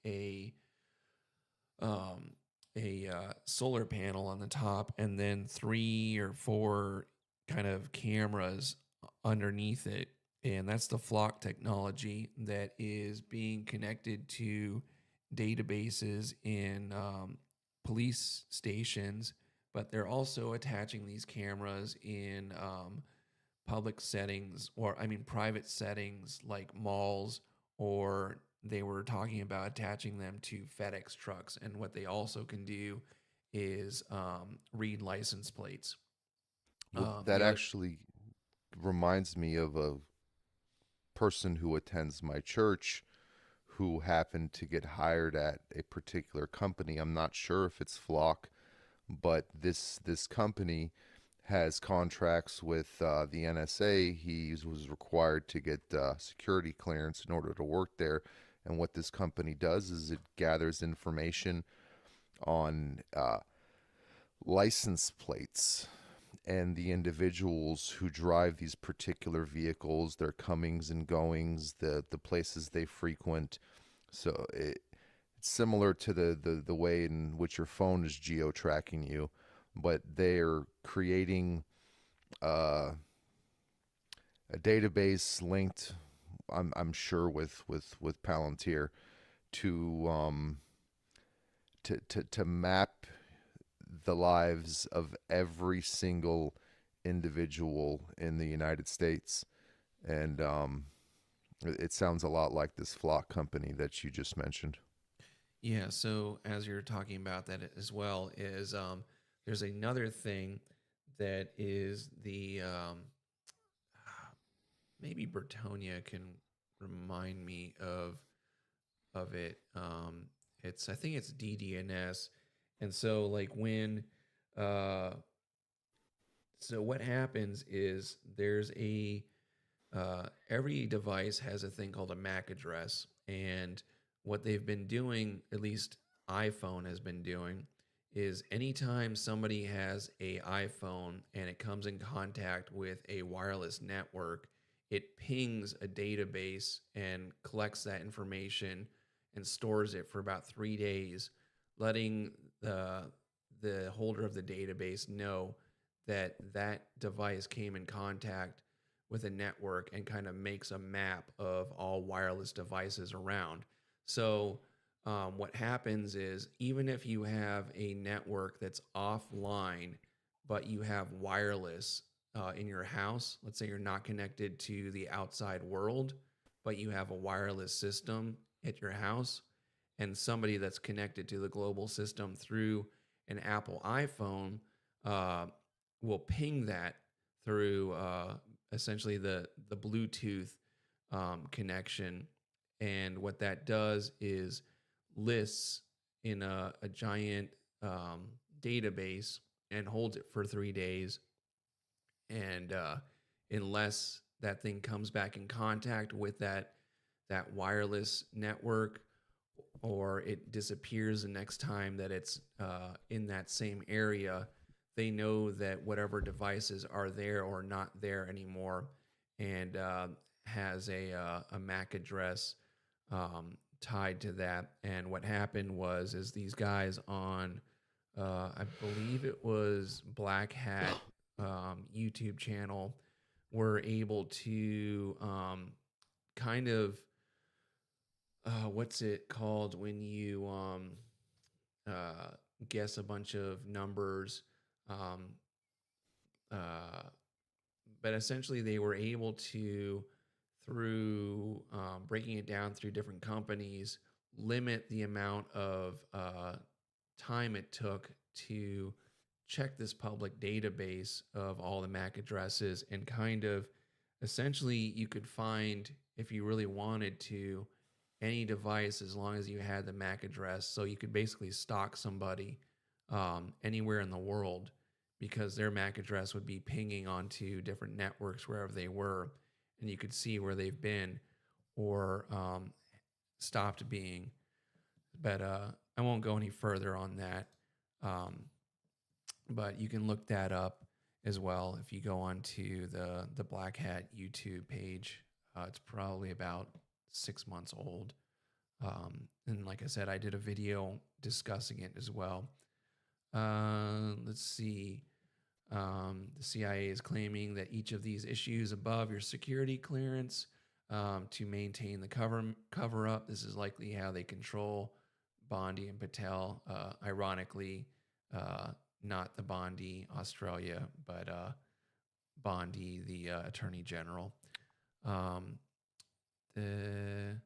solar panel on the top, and then 3 or 4 kind of cameras underneath it. And that's the flock technology that is being connected to databases in police stations, but they're also attaching these cameras in public settings, or I mean private settings like malls, or they were talking about attaching them to FedEx trucks. And what they also can do is read license plates. Well, The that other, actually reminds me of a person who attends my church who happened to get hired at a particular company. I'm not sure if it's Flock, but this company has contracts with the NSA. He was required to get security clearance in order to work there. And what this company does is it gathers information on license plates and the individuals who drive these particular vehicles, their comings and goings, the places they frequent. So it's similar to the way in which your phone is geo-tracking you, but they're creating a database linked, I'm sure, with Palantir to to map the lives of every single individual in the United States. And it sounds a lot like this Flock company that you just mentioned. yeah. So as you're talking about that as well, is there's another thing that is the maybe Bertonia can remind me of it. It's I think it's DDNS, and so like when uh, so what happens is there's a every device has a thing called a MAC address, and what they've been doing, at least iPhone has been doing, is anytime somebody has a iPhone and it comes in contact with a wireless network, it pings a database and collects that information and stores it for about 3 days, letting the holder of the database know that that device came in contact with a network and kind of makes a map of all wireless devices around. So, what happens is even if you have a network that's offline, but you have wireless in your house, let's say you're not connected to the outside world, but you have a wireless system at your house, and somebody that's connected to the global system through an Apple iPhone uh, will ping that through essentially the Bluetooth connection. And what that does is lists in a giant database and holds it for 3 days. And unless that thing comes back in contact with that wireless network, or it disappears the next time that it's in that same area, they know that whatever devices are there or not there anymore, and has a MAC address tied to that. And what happened was is these guys on I believe it was Black Hat YouTube channel were able to kind of what's it called when you uh, guess a bunch of numbers, um, uh, but essentially they were able to, through breaking it down through different companies, limit the amount of time it took to check this public database of all the MAC addresses, and kind of essentially you could find, if you really wanted to, any device as long as you had the MAC address. So you could basically stalk somebody anywhere in the world, because their MAC address would be pinging onto different networks wherever they were, and you could see where they've been or stopped being. But I won't go any further on that. Um, but you can look that up as well if you go onto the Black Hat YouTube page. It's probably about 6 months old. And like I said, I did a video discussing it as well. Let's see. The CIA is claiming that each of these issues above your security clearance to maintain the cover up. This is likely how they control Bondi and Patel. Ironically, not the Bondi Australia, but Bondi, the Attorney General. The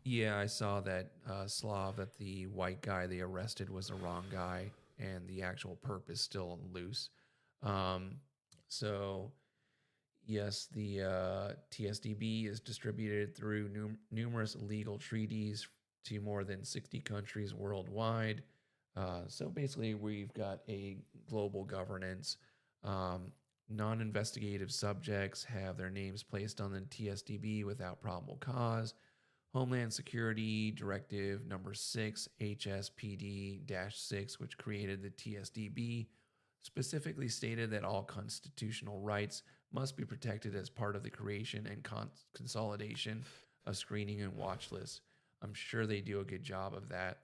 Yeah, I saw that Slav, that the white guy they arrested was the wrong guy, and the actual perp is still loose. Um, so, yes, the TSDB is distributed through numerous legal treaties to more than 60 countries worldwide. So basically, we've got a global governance. Um, Non investigative subjects have their names placed on the TSDB without probable cause. Homeland Security Directive number 6, HSPD 6, which created the TSDB, specifically stated that all constitutional rights must be protected as part of the creation and consolidation of screening and watch lists. I'm sure they do a good job of that.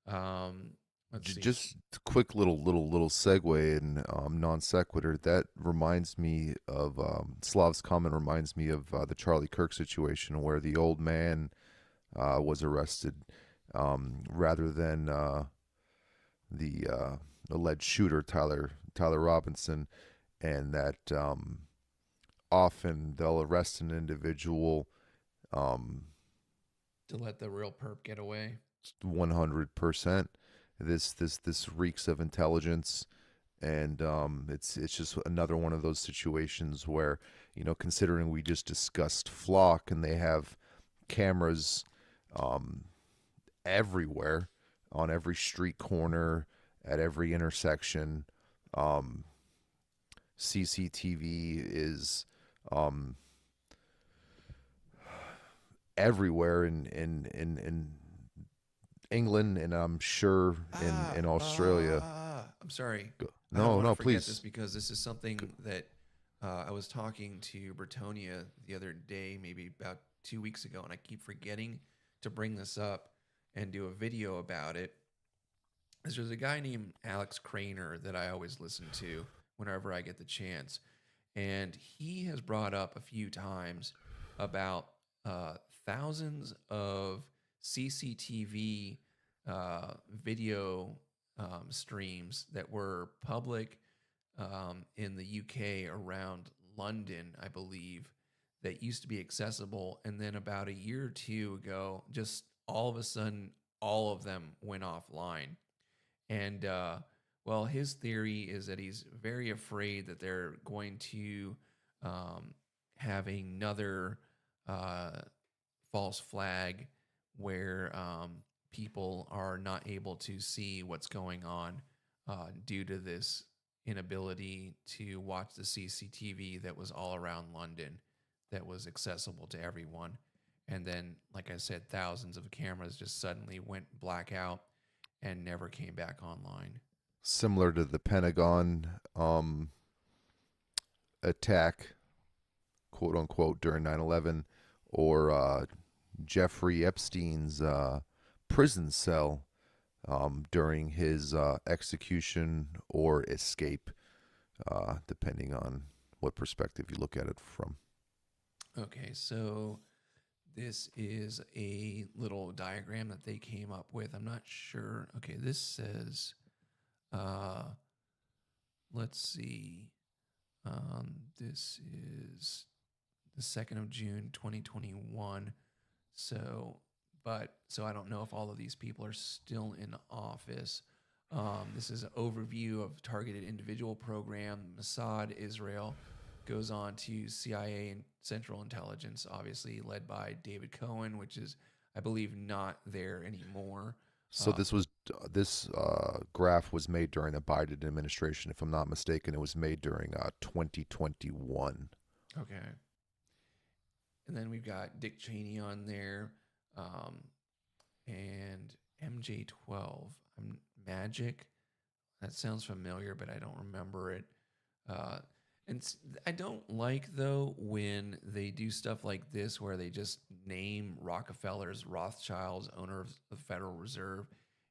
Um, let's see. Just a quick little segue and non sequitur. That reminds me of Slav's comment. Reminds me of the Charlie Kirk situation where the old man was arrested rather than the alleged shooter Tyler Robinson, and that often they'll arrest an individual um, To let the real perp get away. 100%. This reeks of intelligence, and it's just another one of those situations where, considering we just discussed Flock and they have cameras everywhere, on every street corner, at every intersection. CCTV is everywhere in England, and I'm sure in Australia. I'm sorry. I don't No, want no, to forget please. this, because this is something that I was talking to Bretonia the other day, maybe about 2 weeks ago, and I keep forgetting to bring this up and do a video about it. There's a guy named Alex Craner that I always listen to whenever I get the chance, and he has brought up a few times about uh, thousands of CCTV video streams that were public in the UK, around London, I believe, that used to be accessible. And then about a year or two ago, just all of a sudden, all of them went offline. And well, his theory is that he's very afraid that they're going to um, have another uh, false flag where people are not able to see what's going on due to this inability to watch the CCTV that was all around London, that was accessible to everyone. And then, like I said, thousands of cameras just suddenly went blackout and never came back online. Similar to the Pentagon attack, quote unquote, during 9/11, or Jeffrey Epstein's prison cell during his execution or escape, depending on what perspective you look at it from. Okay, so this is a little diagram that they came up with. I'm not sure. Okay, this says, uh, let's see. This is the 2nd of June, 2021. So, so I don't know if all of these people are still in office. This is an overview of targeted individual program. Mossad, Israel, goes on to CIA and Central Intelligence, obviously led by David Cohen, which is, I believe, not there anymore. So this graph was made during the Biden administration, if I'm not mistaken. It was made during 2021. Okay. And then we've got Dick Cheney on there, and MJ12. Magic. That sounds familiar, but I don't remember it. Uh, I don't like, though, when they do stuff like this where they just name Rockefellers, Rothschilds, owner of the Federal Reserve.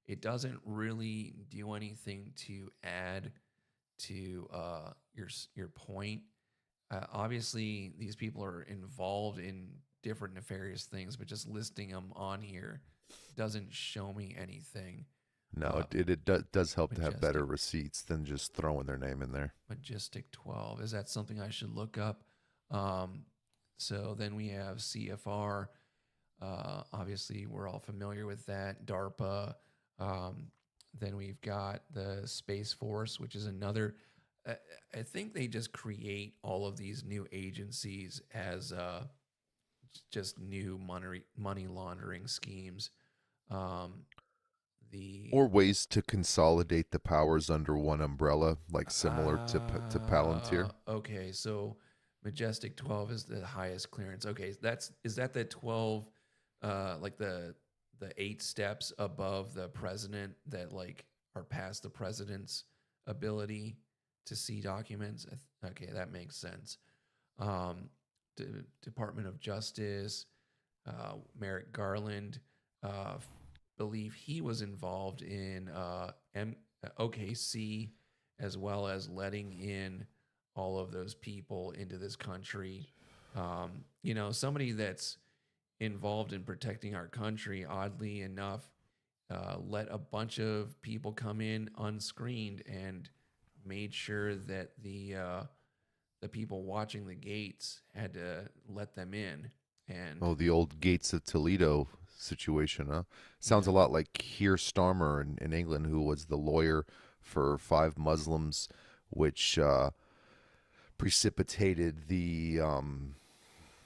It doesn't really do anything to add to your point. Obviously, these people are involved in different nefarious things, but just listing them on here doesn't show me anything. No, it does help to have better Majestic, receipts than just throwing their name in there. Majestic 12. Is that something I should look up? Um, so then we have CFR. Obviously, we're all familiar with that. DARPA. Um, then we've got the Space Force, which is another. I think they just create all of these new agencies as just new money laundering schemes. Um, the Or ways to consolidate the powers under one umbrella, like similar to Palantir. Okay, so Majestic 12 is the highest clearance. Okay, is that the 12 like the 8 steps above the president that like are past the president's ability to see documents? Okay, that makes sense. Um Department of Justice, Merrick Garland, uh, believe he was involved in OKC, as well as letting in all of those people into this country. Somebody that's involved in protecting our country, oddly enough, let a bunch of people come in unscreened and made sure that the people watching the gates had to let them in. And Oh, the old Gates of Toledo situation, huh? Sounds a yeah, lot like Keir Starmer in England, who was the lawyer for 5 Muslims, which precipitated the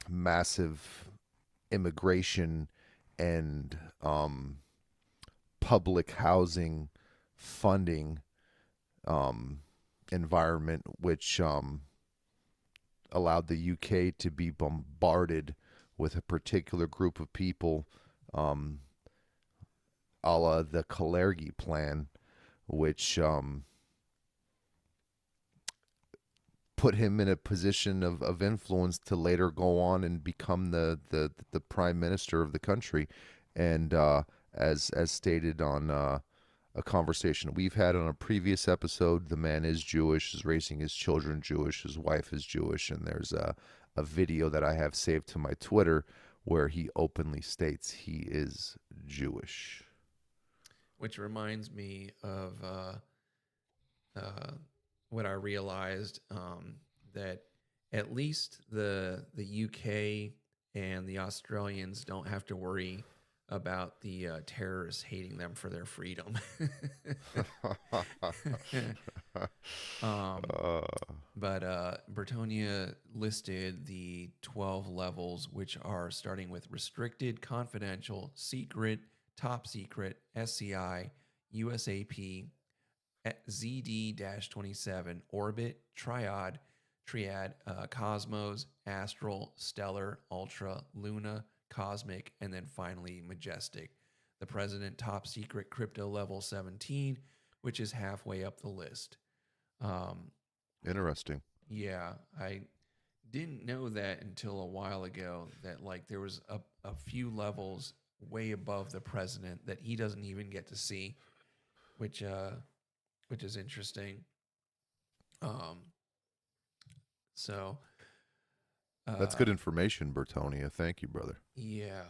massive immigration and public housing funding environment, which allowed the UK to be bombarded with a particular group of people, a la the Kalergi plan, which put him in a position of influence to later go on and become the prime minister of the country. And as stated on a conversation we've had on a previous episode, the man is Jewish, is raising his children Jewish, his wife is Jewish, and there's a video that I have saved to my Twitter where he openly states he is Jewish. which reminds me of uh, what I realized, that at least the UK and the Australians don't have to worry about the terrorists hating them for their freedom. um, Uh, but Bertonia listed the 12 levels, which are starting with restricted, confidential, secret, top secret, SCI, USAP, ZD-27, Orbit, Triad, Cosmos, Astral, Stellar, Ultra, Luna, Cosmic, and then finally Majestic. The President Top Secret Crypto Level 17, which is halfway up the list. Um, Interesting. yeah, I didn't know that until a while ago that like there was a few levels way above the president that he doesn't even get to see, which which is interesting. Um, so That's good information, Bertonia. Thank you, brother. yeah.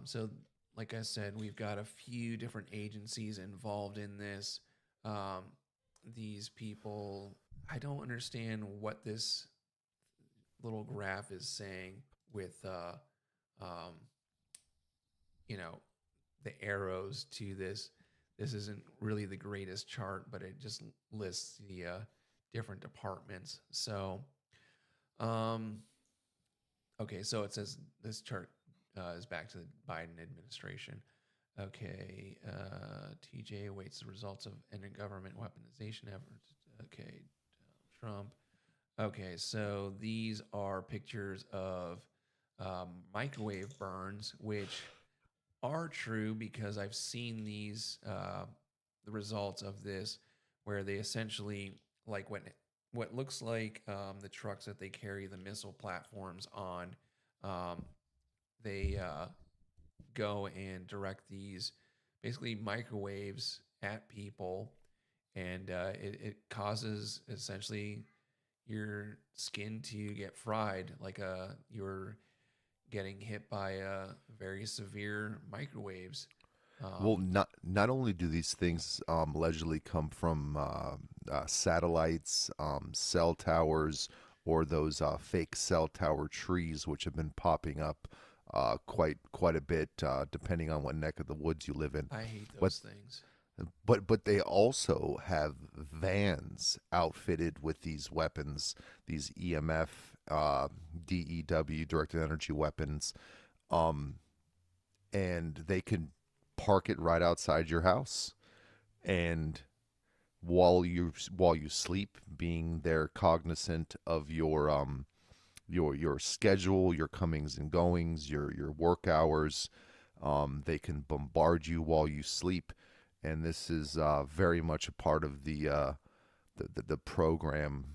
So like I said, we've got a few different agencies involved in this. Um, these people, I don't understand what this little graph is saying with um, you know, the arrows to this. This isn't really the greatest chart, but it just lists the different departments. So, um, okay, so it says this chart is back to the Biden administration. Okay, TJ awaits the results of any government weaponization efforts. Okay, Trump. Okay, so these are pictures of microwave burns, which are true because I've seen these the results of this, where they essentially like what looks like the trucks that they carry the missile platforms on. Um, they go and direct these basically microwaves at people, and it causes essentially your skin to get fried, like you're getting hit by very severe microwaves. Well, Um, not only do these things allegedly come from satellites, cell towers, or those fake cell tower trees, which have been popping up quite a bit, depending on what neck of the woods you live in. I hate But those things. but they also have vans outfitted with these weapons, these EMF, DEW, directed energy weapons, and they can park it right outside your house. And while you sleep, being there cognizant of your schedule, your comings and goings, your work hours, they can bombard you while you sleep, and this is very much a part of the program,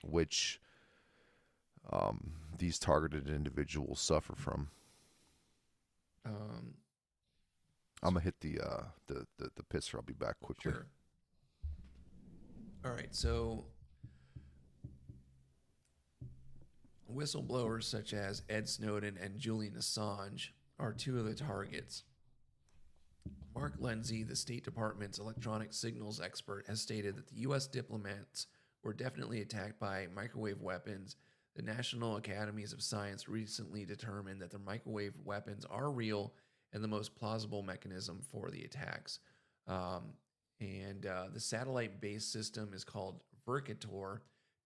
which these targeted individuals suffer from. Um, I'm gonna hit the pisser. I'll be back quickly. sure. All right. So whistleblowers such as Ed Snowden and Julian Assange are two of the targets. Mark Lindsay, the State Department's electronic signals expert, has stated that the U.S. diplomats were definitely attacked by microwave weapons. The National Academies of Science recently determined that the microwave weapons are real and the most plausible mechanism for the attacks. And the satellite based system is called Vercator,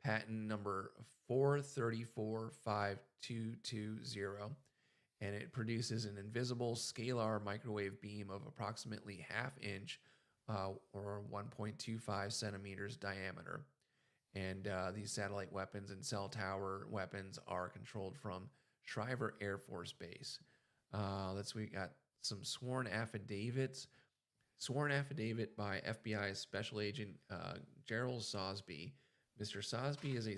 patent number 4345220, and it produces an invisible scalar microwave beam of approximately half inch or 1.25 centimeters diameter. And these satellite weapons and cell tower weapons are controlled from Shriver Air Force Base. We got some sworn affidavits. Sworn affidavit by FBI Special Agent Gerald Sosby. Mr. Sosby is a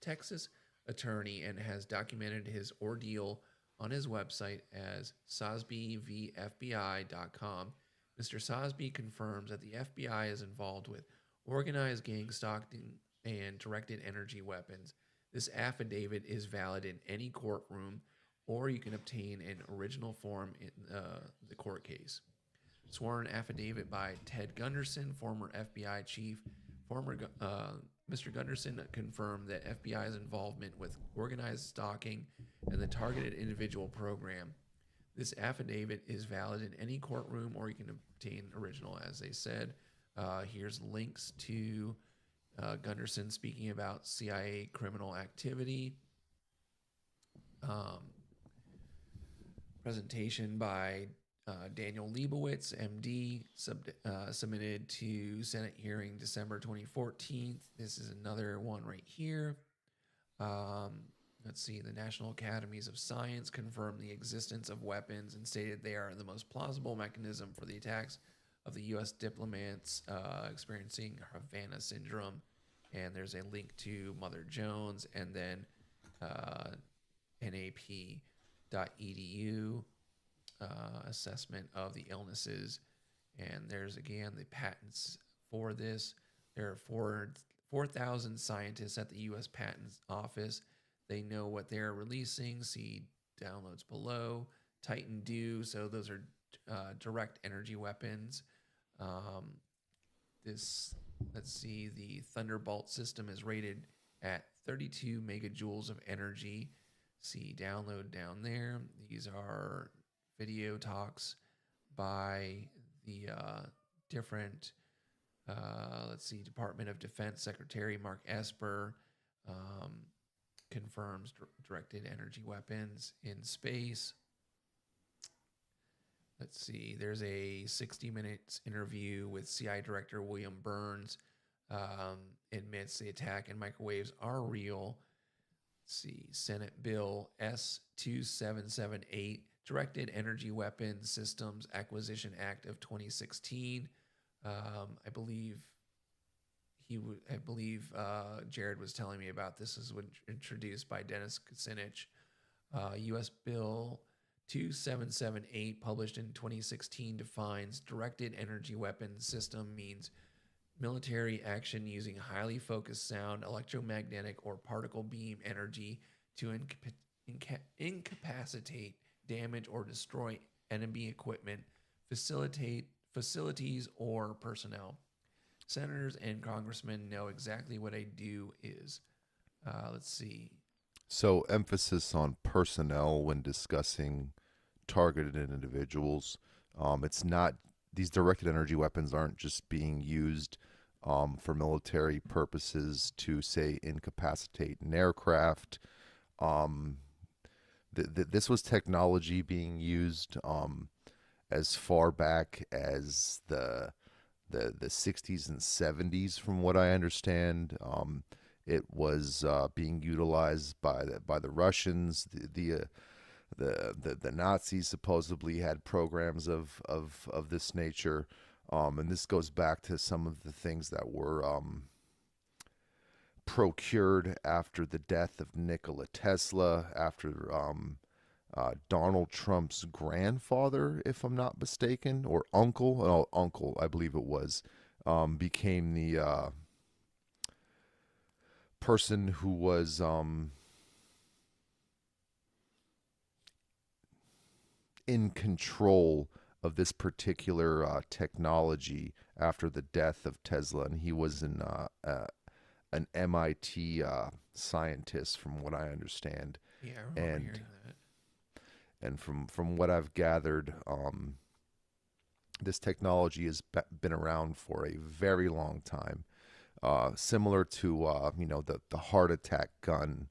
Texas attorney and has documented his ordeal on his website as sosbyvfbi.com. Mr. Sosby confirms that the FBI is involved with organized gang stalking and directed energy weapons. This affidavit is valid in any courtroom, or you can obtain an original form in the court case. Sworn affidavit by Ted Gunderson, former FBI chief. Mr. Gunderson confirmed that FBI's involvement with organized stalking and the targeted individual program. This affidavit is valid in any courtroom, or you can obtain original, as they said. Here's links to Gunderson speaking about CIA criminal activity. Presentation by Daniel Leibowitz, MD, submitted to Senate hearing December 2014. This is another one right here. Let's see. The National Academies of Science confirmed the existence of weapons and stated they are the most plausible mechanism for the attacks of the U.S. diplomats experiencing Havana syndrome. And there's a link to Mother Jones, and then nap.edu assessment of the illnesses. And there's again the patents for this. There are 4,000 scientists at the U.S. Patent Office. They know what they're releasing. See downloads below. Titan Do. So those are direct energy weapons. Let's see, the Thunderbolt system is rated at 32 megajoules of energy. See download down there. These are video talks by the different, let's see, Department of Defense Secretary Mark Esper confirms directed energy weapons in space. Let's see, there's a 60 minutes interview with CI Director William Burns. Admits the attack and microwaves are real. Let's see, Senate Bill S2778, Directed Energy Weapons Systems Acquisition Act of 2016. I believe Jared was telling me about this. This was introduced by Dennis Kucinich. U.S. Bill 2778, published in 2016, defines directed energy weapons system means military action using highly focused sound, electromagnetic, or particle beam energy to incapacitate, damage, or destroy enemy equipment, facilities, or personnel. Senators and congressmen know exactly what a do is. Let's see. So emphasis on personnel when discussing targeted individuals. It's not, these directed energy weapons aren't just being used for military purposes to, say, incapacitate an aircraft. This was technology being used as far back as the 60s and 70s, from what I understand. It was being utilized by the Russians. The Nazis supposedly had programs of this nature, and this goes back to some of the things that were procured after the death of Nikola Tesla, after Donald Trump's grandfather, if I'm not mistaken, or uncle, uncle, I believe it was, became the person who was in control of this particular technology after the death of Tesla, and he was an MIT scientist, from what I understand. Yeah, I remember and hearing that. and from what I've gathered, this technology has been around for a very long time, similar to the heart attack gun,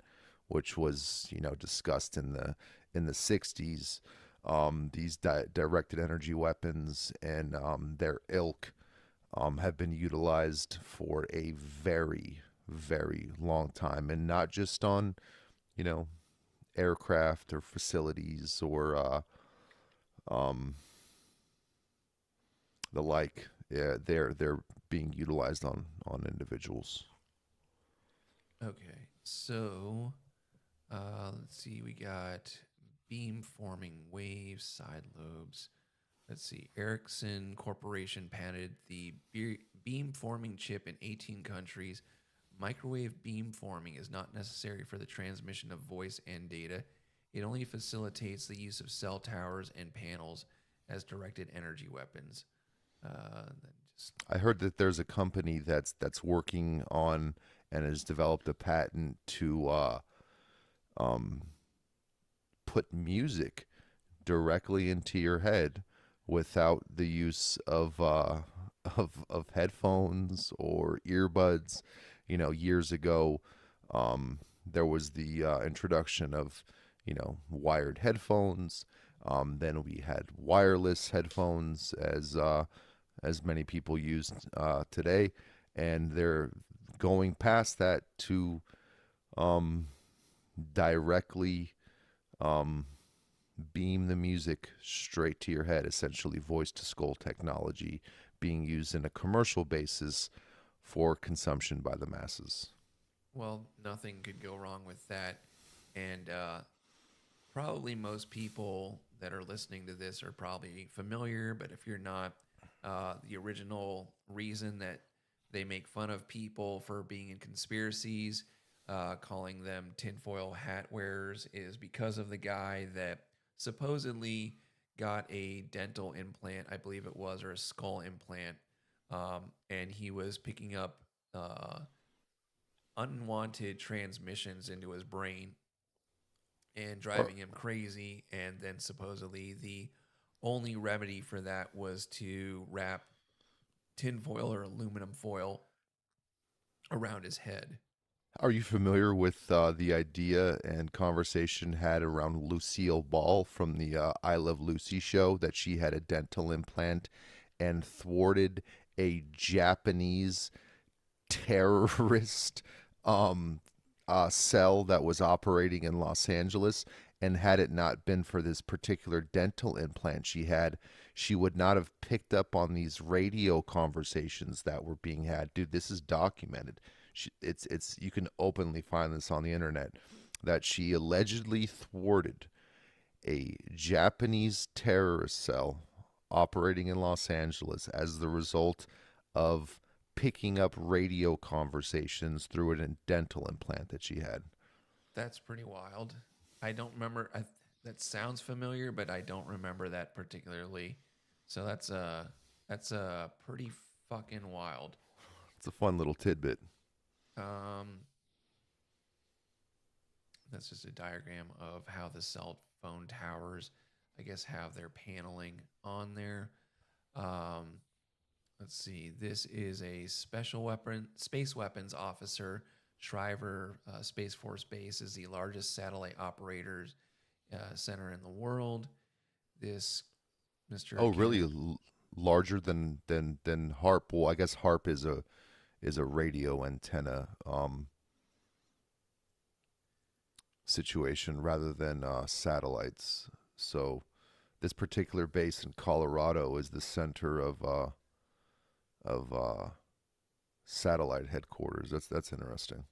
which was discussed in the 60s. These directed energy weapons and their ilk have been utilized for a very, very long time, and not just on aircraft or facilities or the like. Yeah, they're being utilized on individuals. Okay, so let's see. We got beam forming waves, side lobes. Let's see. Ericsson Corporation patented the beam forming chip in 18 countries. Microwave beam forming is not necessary for the transmission of voice and data. It only facilitates the use of cell towers and panels as directed energy weapons. I heard that there's a company that's working on and has developed a patent to put music directly into your head without the use of headphones or earbuds. Years ago, there was the introduction of wired headphones. Then we had wireless headphones, as many people use today, and they're going past that to directly beam the music straight to your head, essentially voice to skull technology being used in a commercial basis for consumption by the masses. Well, nothing could go wrong with that. And probably most people that are listening to this are probably familiar, but if you're not, the original reason that they make fun of people for being in conspiracies, calling them tinfoil hat wearers, is because of the guy that supposedly got a dental implant, I believe it was, or a skull implant, and he was picking up unwanted transmissions into his brain and Or driving him crazy. And then supposedly the only remedy for that was to wrap tinfoil or aluminum foil around his head. are you familiar with the idea and conversation had around Lucille Ball from the I Love Lucy show that she had a dental implant and thwarted a Japanese terrorist cell that was operating in Los Angeles? And had it not been for this particular dental implant she had, she would not have picked up on these radio conversations that were being had. Dude, this is documented. It's you can openly find this on the internet that she allegedly thwarted a Japanese terrorist cell operating in Los Angeles as the result of picking up radio conversations through a dental implant that she had. That's pretty wild. I don't remember. That sounds familiar, but I don't remember that particularly. So that's a pretty fucking wild. It's a fun little tidbit. Um, that's just a diagram of how the cell phone towers, I guess, have their paneling on there. Um, let's see. This is a special weapon, space weapons officer. Shriver Space Force Base is the largest satellite operators center in the world. This Mr. Oh, really? Kenneth. Larger than HARP? Well, I guess HARP is a radio antenna situation rather than satellites. So this particular base in Colorado is the center of satellite headquarters. That's interesting.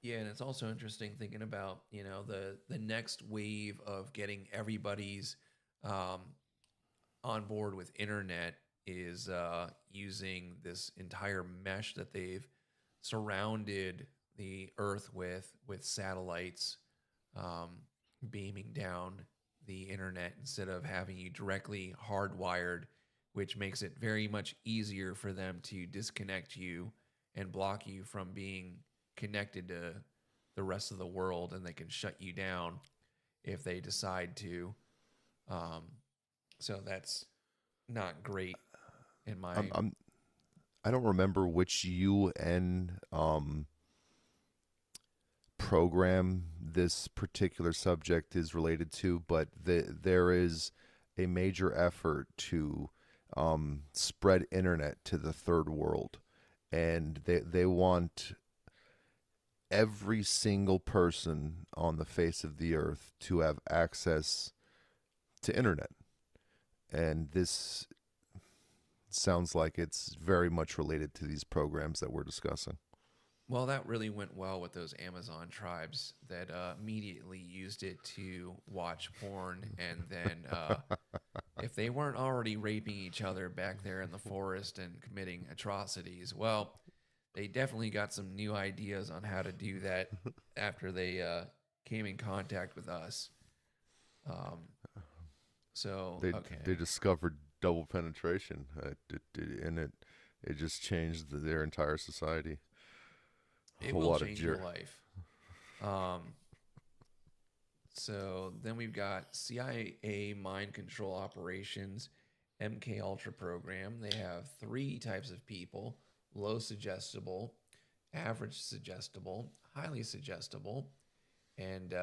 Yeah, and it's also interesting thinking about the next wave of getting everybody's um, on board with internet is using this entire mesh that they've surrounded the Earth with satellites um, beaming down the internet instead of having you directly hardwired, which makes it very much easier for them to disconnect you and block you from being connected to the rest of the world, and they can shut you down if they decide to. Um, so that's not great in I'm, my. I'm I don't remember which UN program this particular subject is related to, but there is a major effort to spread internet to the third world, and they want every single person on the face of the earth to have access to internet. And this sounds like it's very much related to these programs that we're discussing. Well, that really went well with those Amazon tribes that immediately used it to watch porn, and then if they weren't already raping each other back there in the forest and committing atrocities, well, they definitely got some new ideas on how to do that after they came in contact with us. Um, so They okay, discovered double penetration, and it just changed their entire society. A it whole will lot of change your jer. life. Um, So then we've got CIA mind control operations, MK Ultra program. They have three types of people: low suggestible, average suggestible, highly suggestible, and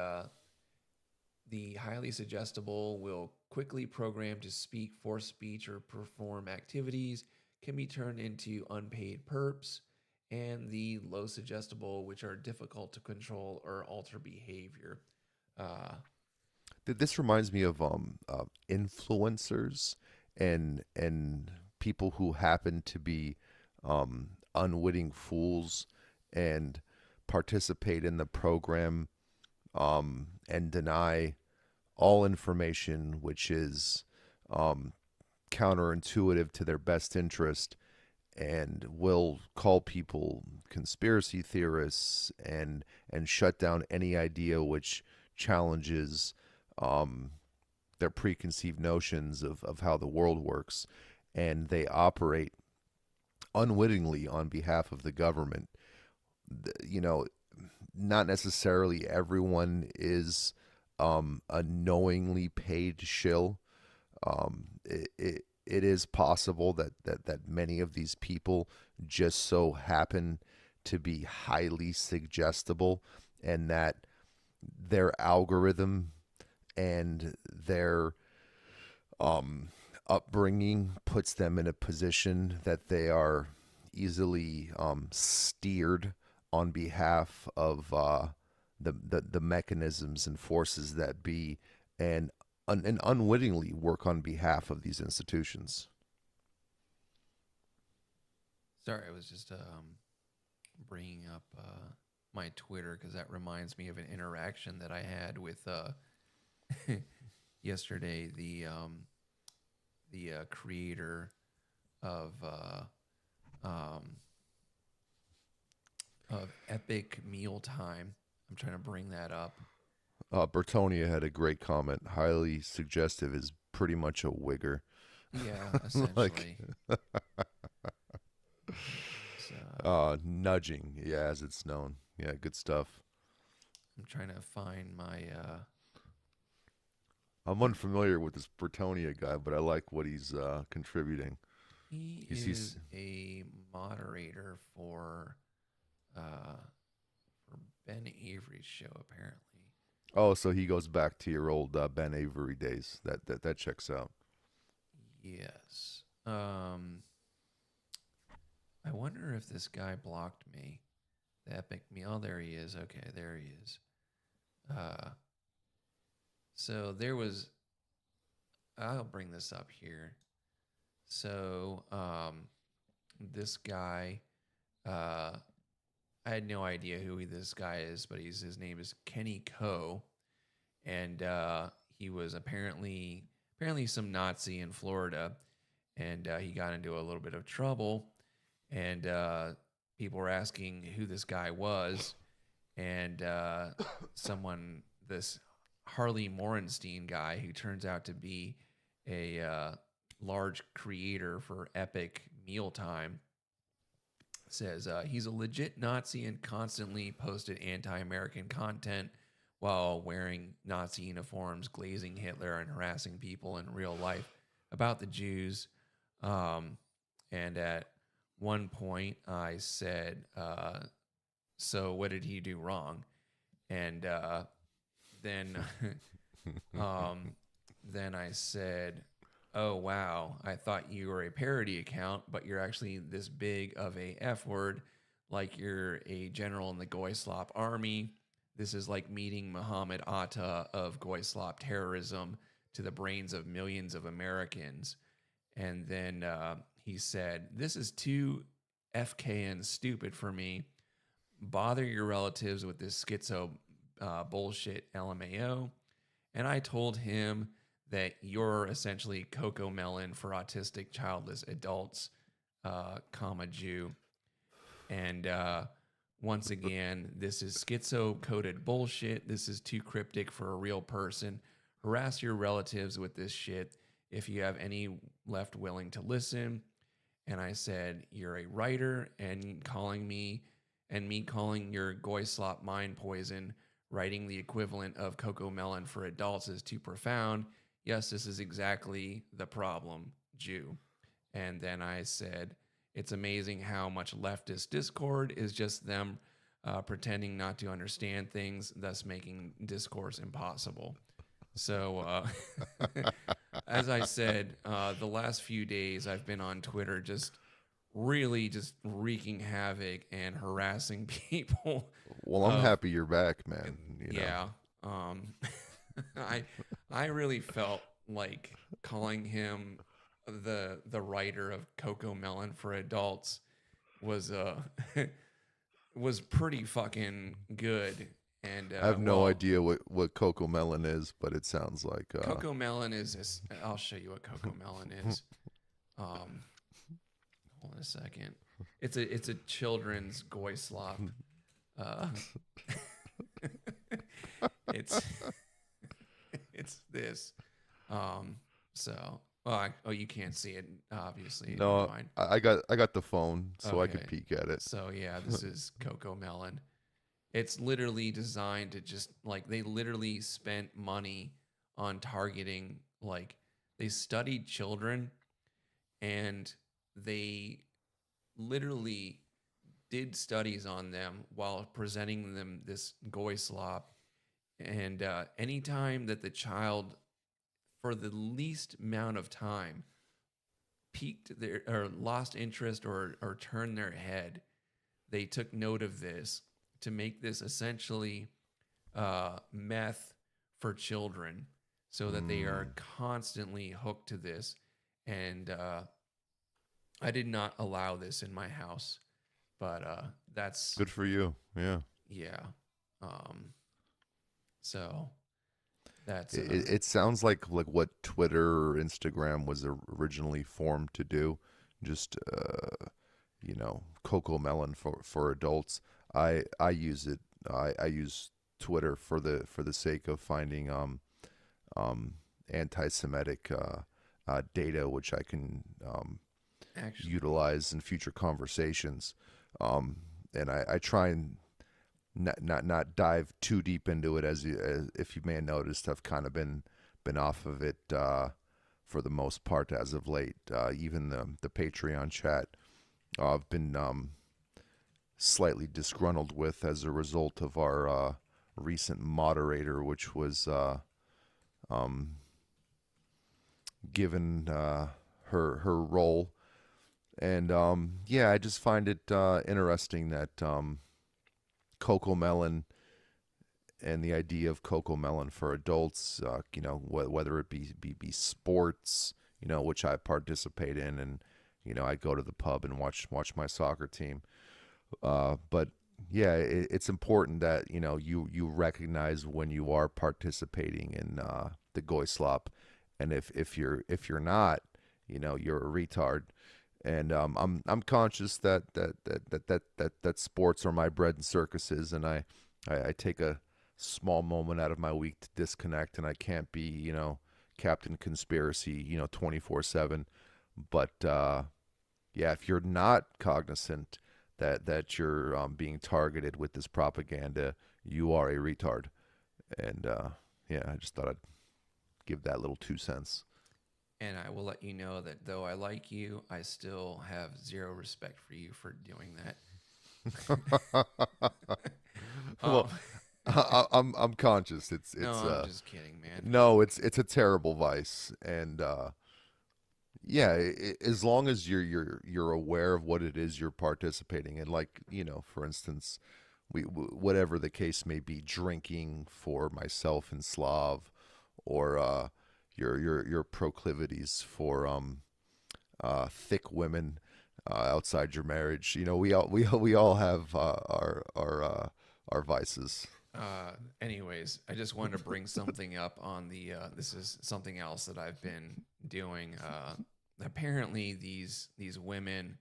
the highly suggestible will quickly program to speak for speech or perform activities, can be turned into unpaid perps, and the low suggestible, which are difficult to control or alter behavior. Uh, This reminds me of influencers and people who happen to be unwitting fools and participate in the program and deny all information which is um, counterintuitive to their best interest, and will call people conspiracy theorists and shut down any idea which challenges um, their preconceived notions of how the world works, and they operate unwittingly on behalf of the government. You know, not necessarily everyone is a knowingly paid shill. It is possible that many of these people just so happen to be highly suggestible, and that their algorithm and their um, upbringing puts them in a position that they are easily steered on behalf of the mechanisms and forces that be, and and unwittingly work on behalf of these institutions. Sorry, I was just bringing up my Twitter because that reminds me of an interaction that I had with yesterday. The creator of um, Epic Mealtime. I'm trying to bring that up. Bertonia had a great comment. Highly suggestive is pretty much a wigger. Yeah, Like essentially. So, nudging, yeah, as it's known. Yeah, good stuff. I'm trying to find my. I'm unfamiliar with this Bertonia guy, but I like what he's contributing. He He's is a moderator uh, for Ben Avery's show, apparently. oh, so he goes back to your old Ben Avery days. That checks out. Yes. I wonder if this guy blocked me. The Epic Meal. Oh, there he is. Okay, there he is. Uh, so there was. I'll bring this up here. So, this guy, uh, I had no idea this guy is, but his name is Kenny Coe, and he was apparently some Nazi in Florida, and he got into a little bit of trouble, and people were asking who this guy was, and someone this Harley Morenstein guy, who turns out to be a large creator for Epic Mealtime, says he's a legit Nazi and constantly posted anti-American content while wearing Nazi uniforms, glazing Hitler, and harassing people in real life about the Jews. Um, and at one point, I said, "So what did he do wrong?" And then, um, then I said, "Oh wow, I thought you were a parody account, but you're actually this big of a F word, like you're a general in the Goyslop army. This is like meeting Muhammad Atta of Goyslop terrorism to the brains of millions of Americans." And then he said, "This is too FK and stupid for me. Bother your relatives with this schizo bullshit LMAO." And I told him that you're essentially Coco Melon for autistic childless adults, comma Jew. And once again, this is schizo coded bullshit. This is too cryptic for a real person. Harass your relatives with this shit if you have any left willing to listen. And I said, "You're a writer, and calling me and me calling your Goyslop mind poison writing the equivalent of Coco Melon for adults is too profound. Yes, this is exactly the problem, Jew. And then I said, it's amazing how much leftist discord is just them pretending not to understand things, thus making discourse impossible. So, as I said, the last few days I've been on Twitter just really just wreaking havoc and harassing people. Well, I'm happy you're back, man. You know. Yeah. I I really felt like calling him the writer of Coco Melon for adults was was pretty fucking good. And I have no idea what Coco Melon is, but it sounds like Coco Melon is I'll show you what Coco Melon is. Hold on a second. It's a children's goy slop. It's it's this. So you can't see it obviously. Never no. mind. I got the phone, so I could Okay. peek at it. So yeah, this is Coco Melon. It's literally designed to just like they literally spent money on targeting like they studied children and they literally did studies on them while presenting them this goy slop. And anytime that the child, for the least amount of time, peaked their or lost interest or turned their head, they took note of this to make this essentially meth for children, so that they are constantly hooked to this. And I did not allow this in my house, but that's Good for you. Yeah. yeah. So that's It sounds like what Twitter or Instagram was originally formed to do. Just Coco Melon for adults. I use it. I use Twitter for the sake of finding anti-Semitic data, which I can actually utilize in future conversations. And I try and not dive too deep into it, as if you may have noticed, I've kind of been off of it for the most part as of late. Even the Patreon chat, I've been slightly disgruntled with as a result of our recent moderator, which was given her role. And I just find it interesting that Coco Melon and the idea of Coco Melon for adults, whether it be sports, which I participate in, and I go to the pub and watch my soccer team. But yeah, it's important that you recognize when you are participating in the goy slop, and if you're not, you're a retard. And I'm conscious that sports are my bread and circuses, and I take a small moment out of my week to disconnect, and I can't be Captain Conspiracy 24/7. But if you're not cognizant that you're being targeted with this propaganda, you are a retard. And I just thought I'd give that little 2 cents. And I will let you know that though I like you, I still have zero respect for you for doing that. Well, I'm conscious. It's No, I'm just kidding, man. no, it's a terrible vice, and as long as you're aware of what it is you're participating in, like for instance, whatever the case may be, drinking for myself and Slav, or your proclivities for thick women outside your marriage. We all have our vices. Anyways, I just wanted to bring something up on the this is something else that I've been doing. Apparently these women,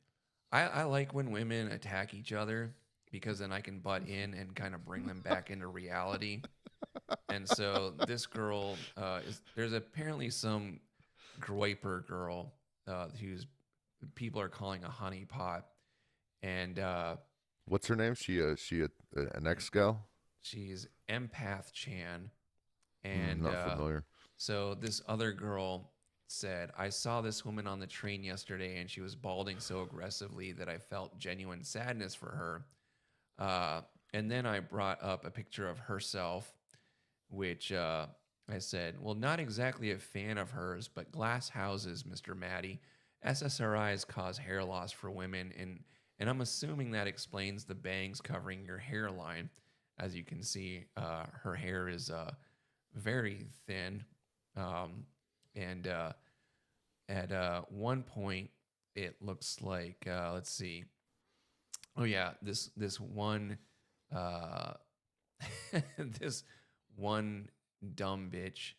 I like when women attack each other, because then I can butt in and kind of bring them back into reality. And so this girl there's apparently some Groiper girl who's people are calling a honeypot, and What's her name? She an ex gal? she's Empath Chan, and Not familiar. so this other girl said, I saw this woman on the train yesterday and she was balding so aggressively that I felt genuine sadness for her. And then I brought up a picture of herself, which I said, well, not exactly a fan of hers, but glass houses, Mr. Maddie. SSRIs cause hair loss for women, and I'm assuming that explains the bangs covering your hairline. As you can see, her hair is very thin. And at one point, it looks like, let's see. Oh yeah, this one this one dumb bitch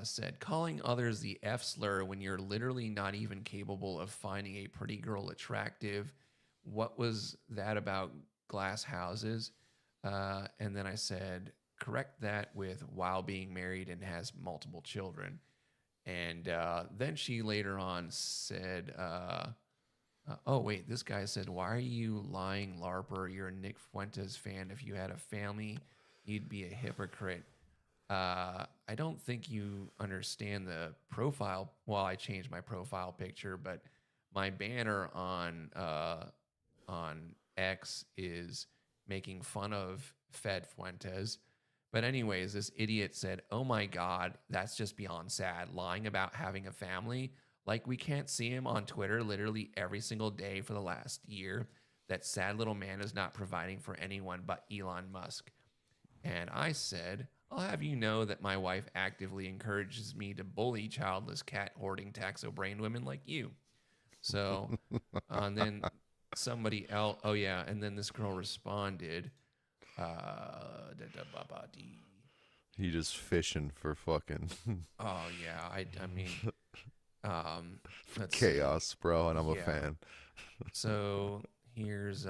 said, calling others the F slur when you're literally not even capable of finding a pretty girl attractive. What was that about glass houses? And then I said, correct that with while being married and has multiple children. And then she later on said, oh, wait, this guy said, why are you lying, LARPer? You're a Nick Fuentes fan. If you had a family, you'd be a hypocrite. I don't think you understand the profile. Well, I changed my profile picture, but my banner on X is making fun of Fed Fuentes. But anyways, this idiot said, "Oh my God, that's just beyond sad. Lying about having a family. Like we can't see him on Twitter literally every single day for the last year. That sad little man is not providing for anyone but Elon Musk." And I said, I'll have you know that my wife actively encourages me to bully childless cat hoarding taxo brain women like you. So, and then somebody else, oh yeah, and then this girl responded, He just fishing for fucking oh yeah, I mean, let's see. chaos, bro, and I'm a Yeah. fan. So here's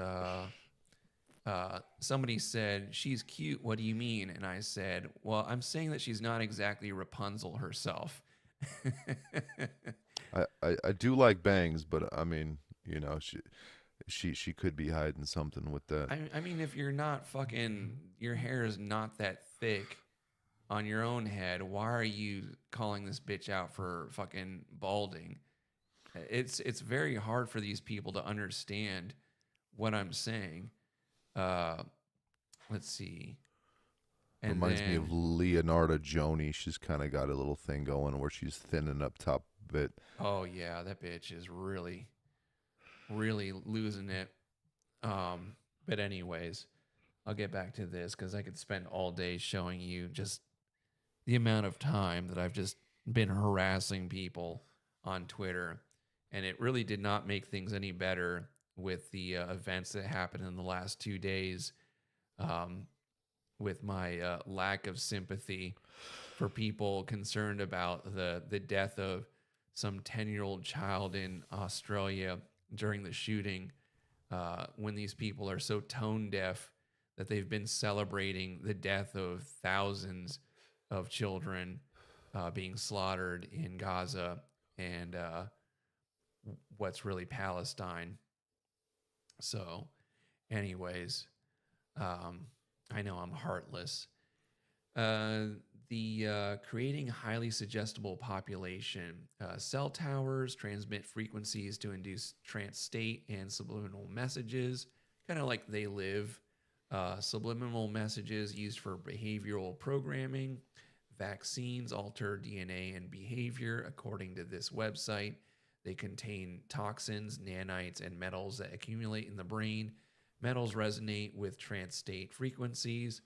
somebody said, she's cute. What do you mean? And I said, well, I'm saying that she's not exactly Rapunzel herself. I do like bangs, but I mean, you know, she could be hiding something with that. I mean, if you're not fucking, your hair is not that thick on your own head, why are you calling this bitch out for fucking balding? It's very hard for these people to understand what I'm saying. Let's see. And Reminds me of then, Leonardo Joni. She's kind of got a little thing going where she's thinning up top a bit. oh yeah, that bitch is really, really losing it. But anyways, I'll get back to this because I could spend all day showing you just the amount of time that I've just been harassing people on Twitter, and it really did not make things any better with the events that happened in the last 2 days. With my lack of sympathy for people concerned about the death of some 10-year-old child in Australia during the shooting, when these people are so tone deaf that they've been celebrating the death of thousands of children being slaughtered in Gaza and what's really Palestine. So, anyways, I know I'm heartless. The creating highly suggestible population. Cell towers transmit frequencies to induce trance state and subliminal messages, kind of like They Live. Subliminal messages used for behavioral programming. Vaccines alter DNA and behavior, according to this website. They contain toxins, nanites, and metals that accumulate in the brain. Metals resonate with trance state frequencies.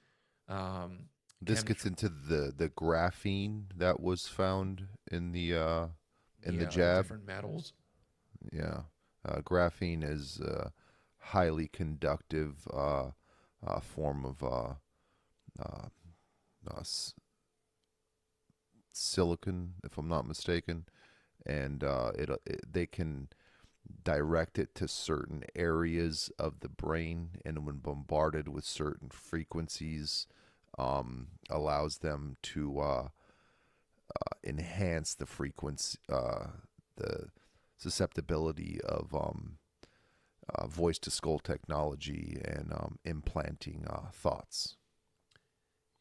This gets into the graphene that was found in the jab. Different metals. Yeah, graphene is a highly conductive form of silicon, if I'm not mistaken, and they can direct it to certain areas of the brain, and when bombarded with certain frequencies, allows them to enhance the frequency, the susceptibility of voice to skull technology and implanting thoughts.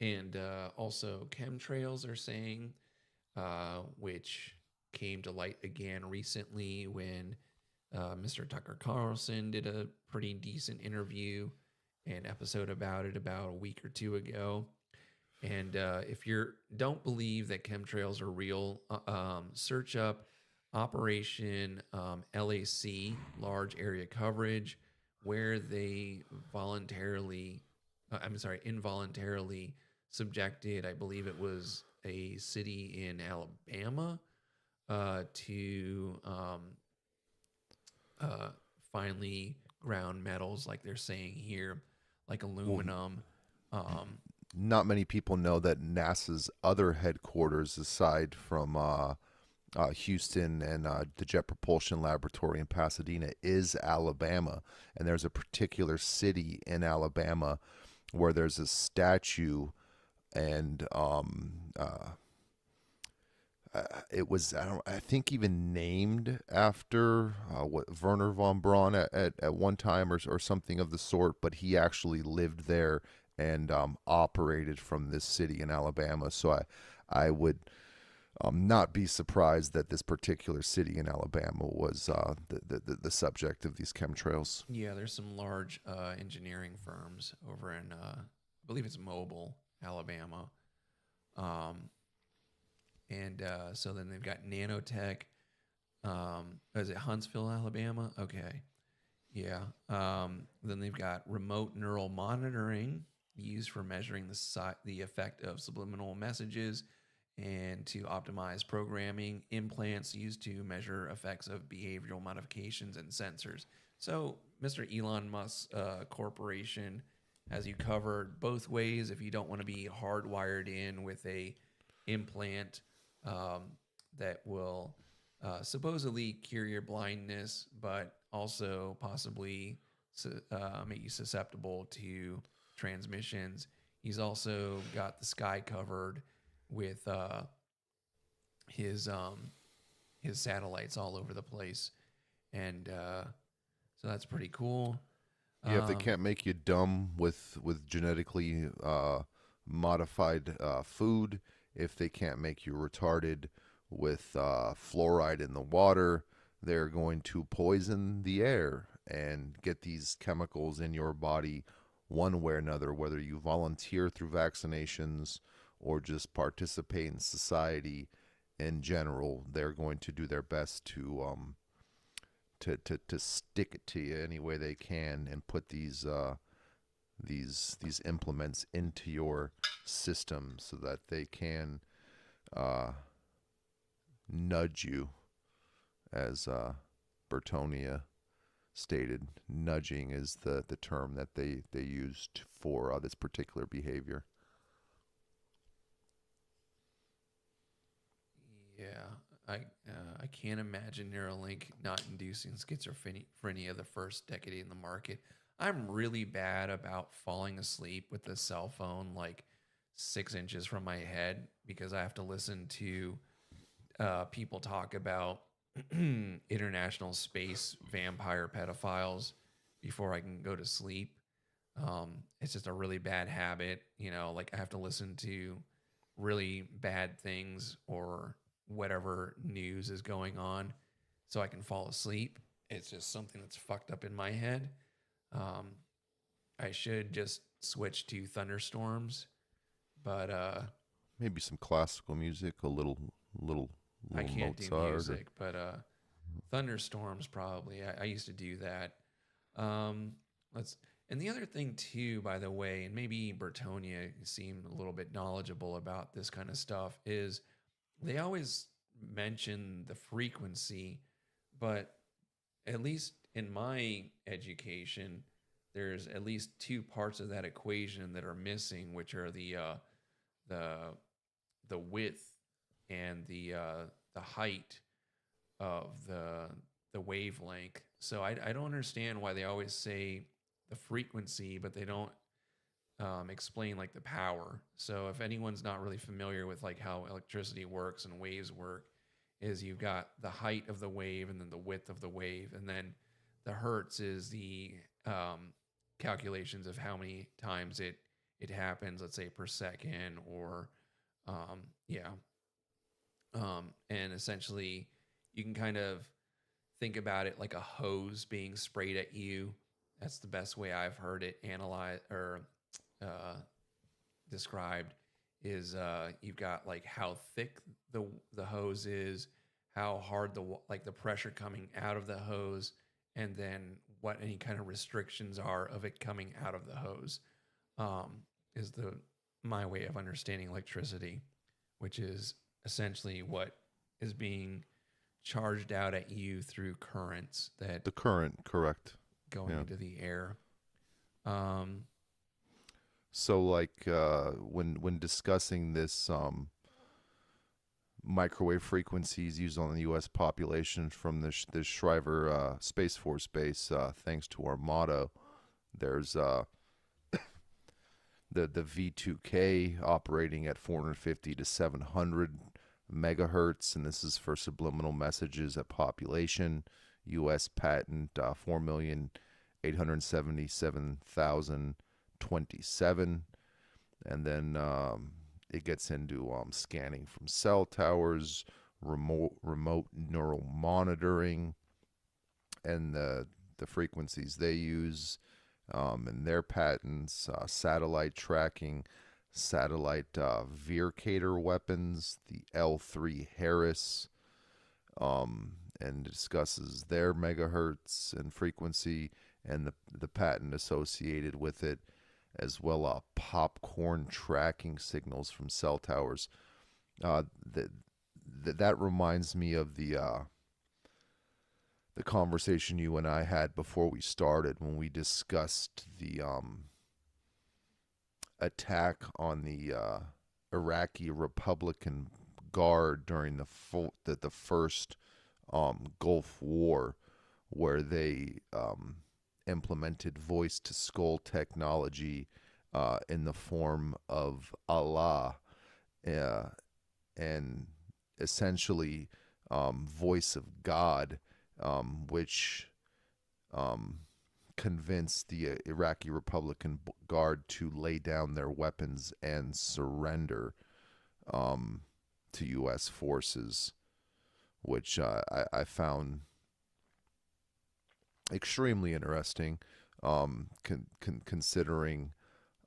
And also chemtrails are saying, which came to light again recently when Mr. Tucker Carlson did a pretty decent interview and episode about it about a week or two ago. And if you don't believe that chemtrails are real, search up Operation LAC, Large Area Coverage, where they involuntarily subjected, I believe it was a city in Alabama, to finely ground metals, like they're saying here, like Well, aluminum. not many people know that NASA's other headquarters, aside from Houston and the Jet Propulsion Laboratory in Pasadena, is Alabama. And there's a particular city in Alabama where there's a statue, and it was, I think, even named after what Werner von Braun at one time, or something of the sort. But he actually lived there and operated from this city in Alabama. So I would not be surprised that this particular city in Alabama was the subject of these chemtrails. Yeah, there's some large engineering firms over in, I believe it's Mobile, Alabama. Um, and so then they've got nanotech. Is it Huntsville, Alabama? Okay. Yeah. Then they've got remote neural monitoring used for measuring the effect of subliminal messages and to optimize programming. Implants used to measure effects of behavioral modifications and sensors. So, Mr. Elon Musk Corporation has you covered both ways. If you don't want to be hardwired in with a implant um, that will supposedly cure your blindness, but also possibly make you susceptible to transmissions. He's also got the sky covered with his satellites all over the place, and so that's pretty cool. Yeah, if they Um, can't make you dumb with genetically modified food, if they can't make you retarded with fluoride in the water, they're going to poison the air and get these chemicals in your body one way or another, whether you volunteer through vaccinations or just participate in society in general. They're going to do their best to stick it to you any way they can and put these implements into your system so that they can uh, nudge you, as Bertonia stated. Nudging is the term that they used for this particular behavior. yeah, I can't imagine Neuralink not inducing schizophrenia the first decade in the market. I'm really bad about falling asleep with the cell phone like 6 inches from my head because I have to listen to people talk about international space vampire pedophiles before I can go to sleep. It's just a really bad habit, like I have to listen to really bad things or whatever news is going on so I can fall asleep. It's just something that's fucked up in my head. Um, I should just switch to thunderstorms, but Maybe some classical music, little I little can't do Mozart, or music. But thunderstorms probably. I used to do that. Um, let's and the other thing too, by the way, and maybe Bertonia seemed a little bit knowledgeable about this kind of stuff, is they always mention the frequency, but at least in my education, there's at least two parts of that equation that are missing, which are the the width and the height of the wavelength. So I don't understand why they always say the frequency, but they don't explain like the power. So if anyone's not really familiar with like how electricity works and waves work, is you've got the height of the wave and then the width of the wave, and then the hertz is the calculations of how many times it it happens, let's say per second, or yeah. And essentially, you can kind of think about it like a hose being sprayed at you. That's the best way I've heard it analyzed or described. Is you've got like how thick the hose is, how hard like the pressure coming out of the hose, and then what any kind of restrictions are of it coming out of the hose. Is my way of understanding electricity, which is essentially what is being charged out at you through currents that The current, correct. going Yeah. into the air. So, like, when discussing this microwave frequencies used on the U.S. population from this Shriver Space Force base, thanks to our motto, there's the V2K operating at 450 to 700 megahertz, and this is for subliminal messages at population. U.S. patent 4,877,027, and then it gets into scanning from cell towers, remote neural monitoring, and the frequencies they use and their patents, satellite tracking, satellite Vircator weapons, the L3 Harris, and discusses their megahertz and frequency and the patent associated with it, as well popcorn tracking signals from cell towers. That reminds me of the conversation you and I had before we started when we discussed the attack on the Iraqi Republican Guard during the first Gulf War, where they implemented voice-to-skull technology in the form of Allah, and essentially voice of God, which convinced the Iraqi Republican Guard to lay down their weapons and surrender to U.S. forces, which I found extremely interesting, considering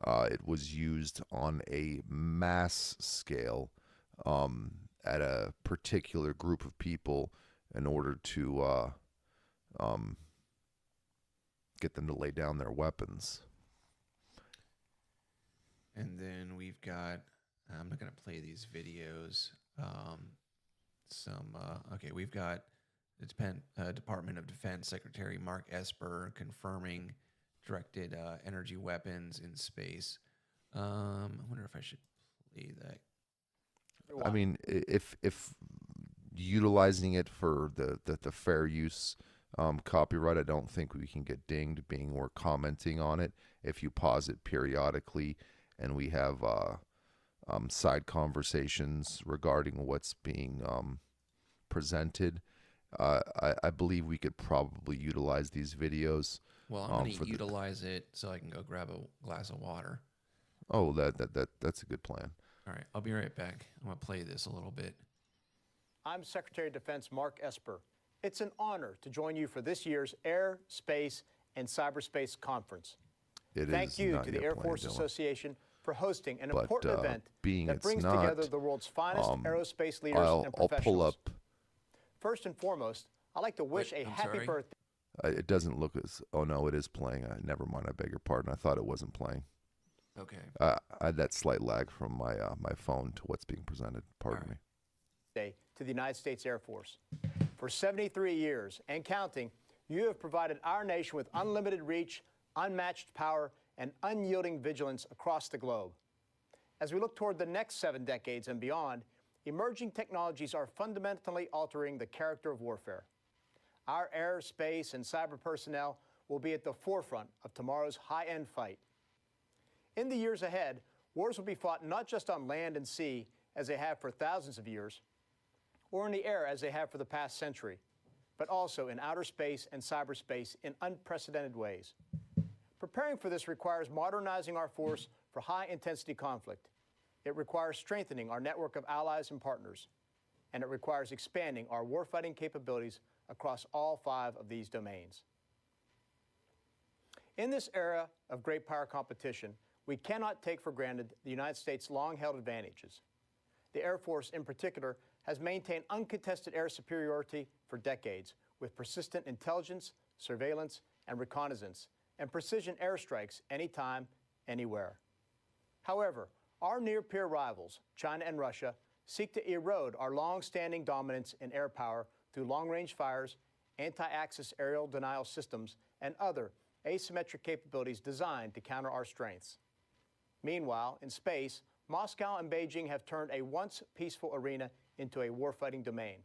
it was used on a mass scale at a particular group of people in order to get them to lay down their weapons. And then we've got, I'm not going to play these videos. Okay, we've got the Department of Defense Secretary Mark Esper confirming directed energy weapons in space. I wonder if I should play that. I mean, if utilizing it for the fair use copyright, I don't think we can get dinged being we're commenting on it. If you pause it periodically and we have side conversations regarding what's being presented, I believe we could probably utilize these videos. Well, I'm going to utilize it so I can go grab a glass of water. Oh, that's a good plan. All right, I'll be right back. I'm going to play this a little bit. I'm Secretary of Defense Mark Esper. It's an honor to join you for this year's Air, Space, and Cyberspace Conference. Thank you to the Air Force Association for hosting an important event that brings together the world's finest aerospace leaders and professionals. I'll pull up. First and foremost, I'd like to wish a happy birthday. It doesn't look as... Oh, no, it is playing. Never mind. I beg your pardon. I thought it wasn't playing. Okay. I had that slight lag from my phone to what's being presented. Pardon me. To the United States Air Force. For 73 years and counting, you have provided our nation with unlimited reach, unmatched power, and unyielding vigilance across the globe. As we look toward the next 7 decades and beyond, emerging technologies are fundamentally altering the character of warfare. Our air, space, and cyber personnel will be at the forefront of tomorrow's high-end fight. In the years ahead, wars will be fought not just on land and sea, as they have for thousands of years, or in the air as they have for the past century, but also in outer space and cyberspace in unprecedented ways. Preparing for this requires modernizing our force for high-intensity conflict. It requires strengthening our network of allies and partners, and it requires expanding our warfighting capabilities across all 5 of these domains. In this era of great power competition, we cannot take for granted the United States' long-held advantages. The Air Force, in particular, has maintained uncontested air superiority for decades, with persistent intelligence, surveillance, and reconnaissance, and precision airstrikes anytime, anywhere. However, our near-peer rivals, China and Russia, seek to erode our long-standing dominance in air power through long-range fires, anti-access aerial denial systems, and other asymmetric capabilities designed to counter our strengths. Meanwhile, in space, Moscow and Beijing have turned a once peaceful arena into a warfighting domain.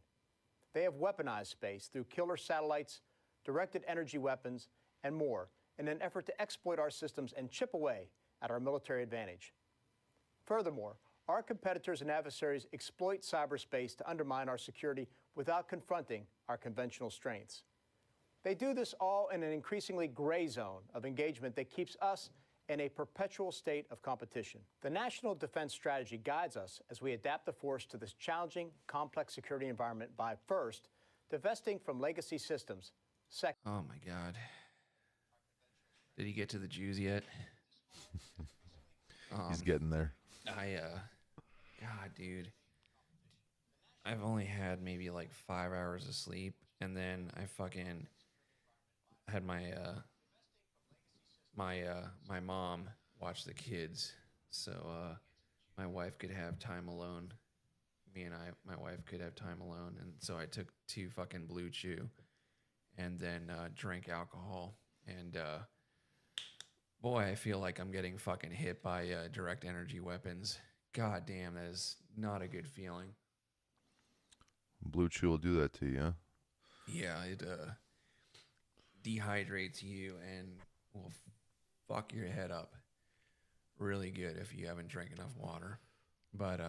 They have weaponized space through killer satellites, directed energy weapons, and more in an effort to exploit our systems and chip away at our military advantage. Furthermore, our competitors and adversaries exploit cyberspace to undermine our security without confronting our conventional strengths. They do this all in an increasingly gray zone of engagement that keeps us in a perpetual state of competition. The National Defense Strategy guides us as we adapt the force to this challenging, complex security environment by, first, divesting from legacy systems. Second, Oh my God. Did he get to the Jews yet? He's getting there. God, dude. I've only had maybe like 5 hours of sleep, and then I fucking had my my mom watch the kids, so my wife could have time alone. My wife could have time alone, and so I took 2 fucking Blue Chew, and then drank alcohol, and boy, I feel like I'm getting fucking hit by direct energy weapons. God damn, that is not a good feeling. Blue Chew will do that to you, huh? Yeah, it dehydrates you and will fuck your head up really good if you haven't drank enough water. But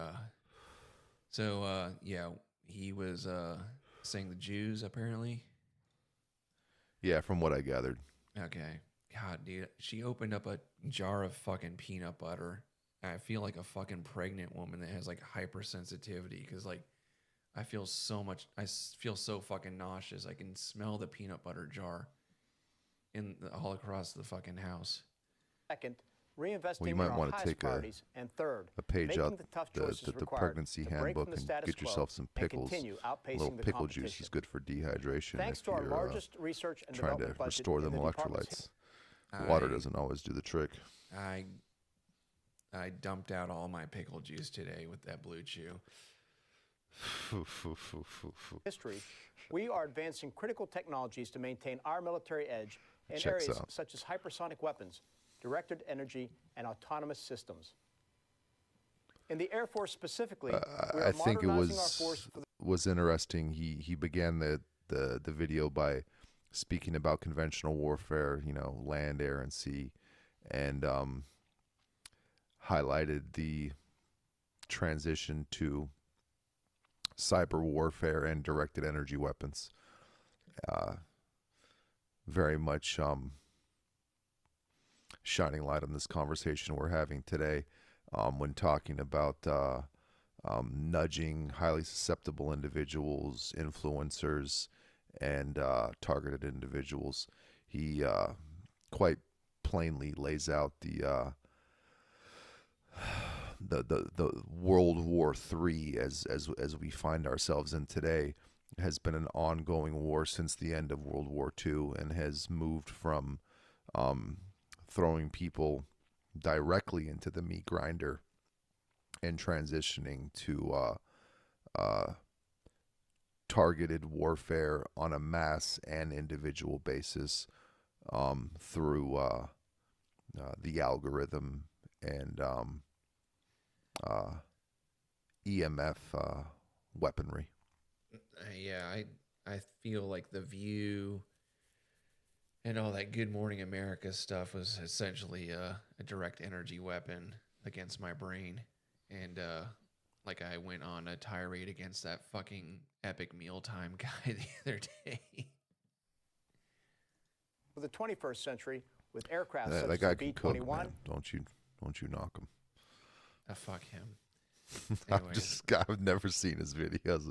yeah, he was saying the Jews apparently. Yeah, from what I gathered. Okay. God, dude, she opened up a jar of fucking peanut butter. I feel like a fucking pregnant woman that has like hypersensitivity because like I feel so fucking nauseous. I can smell the peanut butter jar all across the fucking house. second, reinvesting Well, you in might our want to highest take priorities, and third, a page making out the tough choices the required pregnancy to break from handbook the and status get yourself quo some and pickles. continue A outpacing little the pickle juice competition. is good for dehydration. Thanks if to our you're, largest research and trying to development budget restore in them the department's electrolytes. Water doesn't always do the trick. I dumped out all my pickle juice today with that Blue Chew. history, we are advancing critical technologies to maintain our military edge in Checks areas out. such as hypersonic weapons, directed energy, and autonomous systems. In the Air Force specifically, we are I think it modernizing our force for the was interesting. He began the video by speaking about conventional warfare, land, air, and sea, and highlighted the transition to cyber warfare and directed energy weapons. Very much shining light on this conversation we're having today when talking about nudging highly susceptible individuals, influencers, and targeted individuals. He quite plainly lays out the World War III as we find ourselves in today has been an ongoing war since the end of World War II and has moved from throwing people directly into the meat grinder and transitioning to targeted warfare on a mass and individual basis through the algorithm and EMF weaponry. Yeah, I feel like The View and all that Good Morning America stuff was essentially a direct energy weapon against my brain. And like I went on a tirade against that fucking Epic Mealtime guy the other day. For the 21st century, with aircraft That such guy as the can cook, B-21, man. Don't Won't you knock him? Fuck him. I've never seen his videos.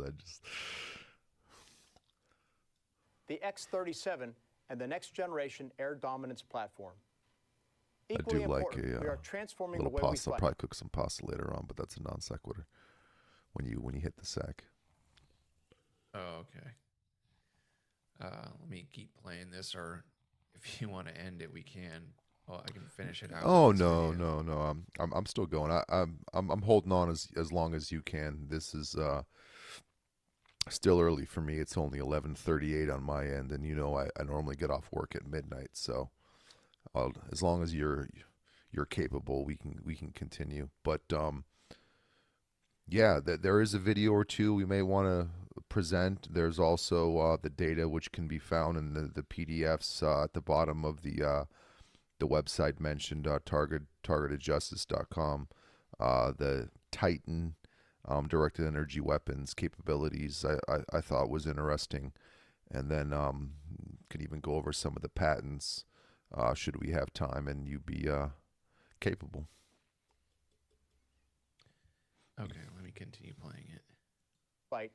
The X-37 and the next generation air dominance platform. I Equally do like important, we a are transforming little the way we pasta. I'll fight. probably cook some pasta later on, but that's a non sequitur. When you hit the sack. Oh, okay. Let me keep playing this, or if you want to end it, we can. Oh, I can finish it out. Oh with this no, video. no. I'm still going. I'm holding on as long as you can. This is still early for me. It's only 11:38 on my end, and I normally get off work at midnight. So as long as you're capable, we can continue. But yeah, there is a video or two we may want to present. There's also the data which can be found in the PDFs at the bottom of the website mentioned, targetedjustice.com. The Titan directed energy weapons capabilities I thought was interesting, and then could even go over some of the patents should we have time and you be capable. Okay, let me continue playing it. Fight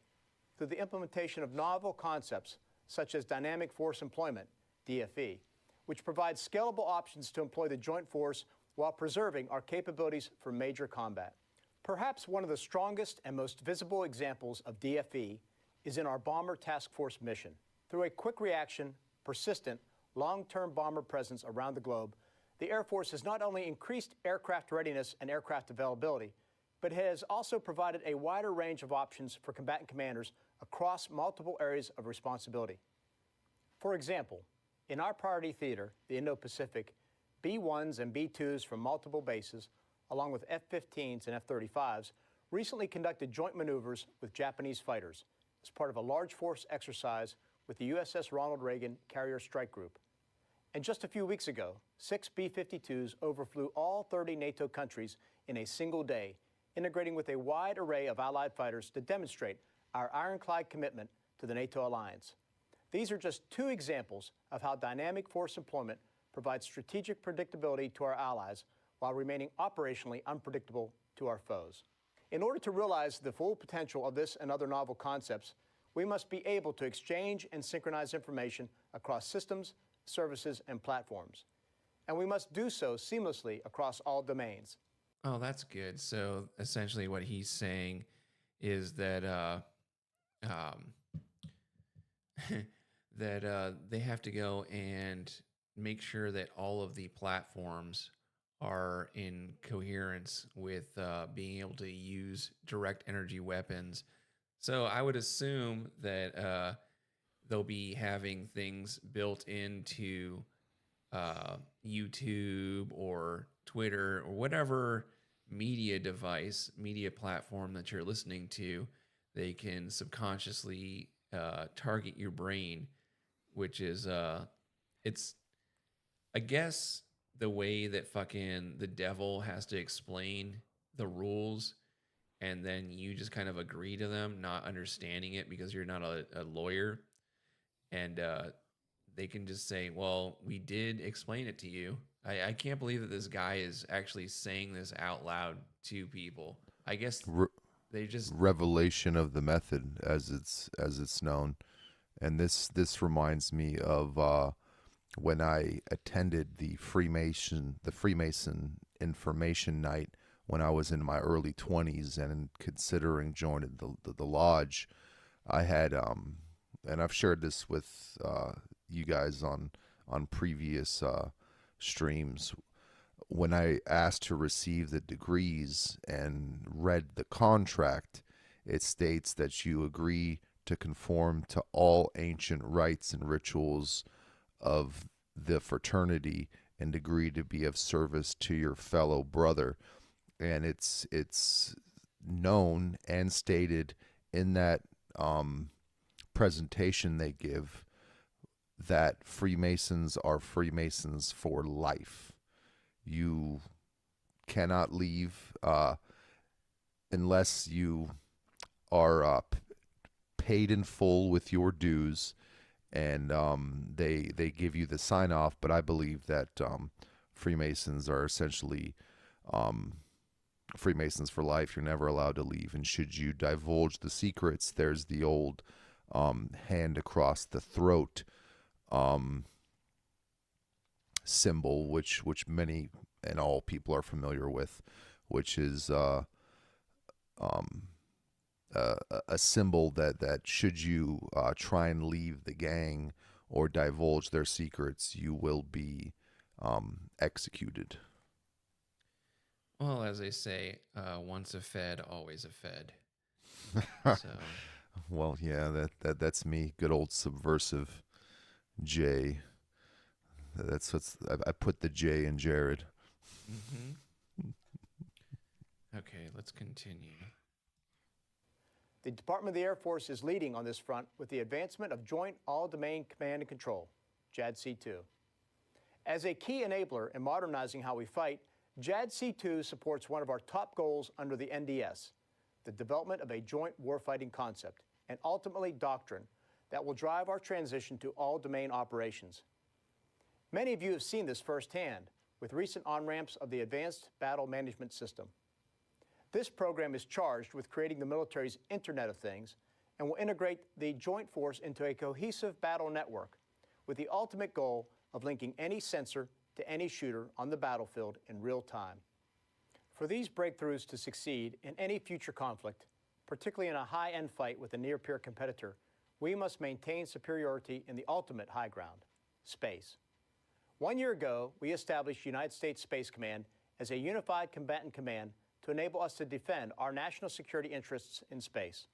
through the implementation of novel concepts such as dynamic force employment, DFE, which provides scalable options to employ the joint force while preserving our capabilities for major combat. Perhaps one of the strongest and most visible examples of DFE is in our Bomber Task Force mission. Through a quick reaction, persistent, long-term bomber presence around the globe, the Air Force has not only increased aircraft readiness and aircraft availability, but has also provided a wider range of options for combatant commanders across multiple areas of responsibility. For example, in our priority theater, the Indo-Pacific, B-1s and B-2s from multiple bases, along with F-15s and F-35s, recently conducted joint maneuvers with Japanese fighters as part of a large force exercise with the USS Ronald Reagan Carrier Strike Group. And just a few weeks ago, 6 B-52s overflew all 30 NATO countries in a single day, integrating with a wide array of Allied fighters to demonstrate our ironclad commitment to the NATO alliance. These are just two examples of how dynamic force employment provides strategic predictability to our allies while remaining operationally unpredictable to our foes. In order to realize the full potential of this and other novel concepts, we must be able to exchange and synchronize information across systems, services, and platforms. And we must do so seamlessly across all domains. Oh, that's good. So essentially, what he's saying is that that they have to go and make sure that all of the platforms are in coherence with being able to use direct energy weapons. So I would assume that they'll be having things built into YouTube or Twitter or whatever media device, media platform that you're listening to. They can subconsciously target your brain, which is it's, I guess, the way that fucking the devil has to explain the rules, and then you just kind of agree to them, not understanding it because you're not a lawyer. And they can just say, well, we did explain it to you. I can't believe that this guy is actually saying this out loud to people. I guess they just Revelation of the method, as it's known. And this reminds me of when I attended the Freemason information night when I was in my early 20s and considering joining the lodge. I had and I've shared this with you guys on previous streams. When I asked to receive the degrees and read the contract, it states that you agree to conform to all ancient rites and rituals of the fraternity and agree to be of service to your fellow brother. And it's known and stated in that presentation they give that Freemasons are Freemasons for life. You cannot leave unless you are paid in full with your dues, and they give you the sign off. But I believe that Freemasons are essentially Freemasons for life. You're never allowed to leave. And should you divulge the secrets, there's the old hand across the throat symbol, which many and all people are familiar with, which is a symbol that should you try and leave the gang or divulge their secrets, you will be executed. Well, as they say, once a Fed, always a Fed. So, Well, yeah, that's me, good old subversive Jay. That's what's I put the J in Jared. okay, let's continue. The Department of the Air Force is leading on this front with the advancement of Joint All-Domain Command and Control, JADC2. As a key enabler in modernizing how we fight, JADC2 supports one of our top goals under the NDS, the development of a joint warfighting concept and ultimately doctrine that will drive our transition to all-domain operations. Many of you have seen this firsthand with recent on-ramps of the Advanced Battle Management System. This program is charged with creating the military's Internet of Things and will integrate the joint force into a cohesive battle network with the ultimate goal of linking any sensor to any shooter on the battlefield in real time. For these breakthroughs to succeed in any future conflict, particularly in a high-end fight with a near-peer competitor, we must maintain superiority in the ultimate high ground, space. 1 year ago, we established United States Space Command as a unified combatant command to enable us to defend our national security interests in space.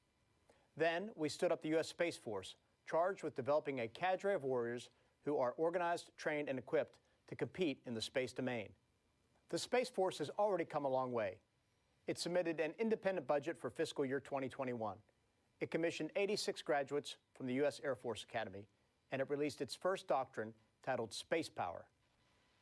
Then, we stood up the U.S. Space Force, charged with developing a cadre of warriors who are organized, trained, and equipped to compete in the space domain. The Space Force has already come a long way. It submitted an independent budget for fiscal year 2021. It commissioned 86 graduates from the U.S. Air Force Academy, and it released its first doctrine titled Space Power.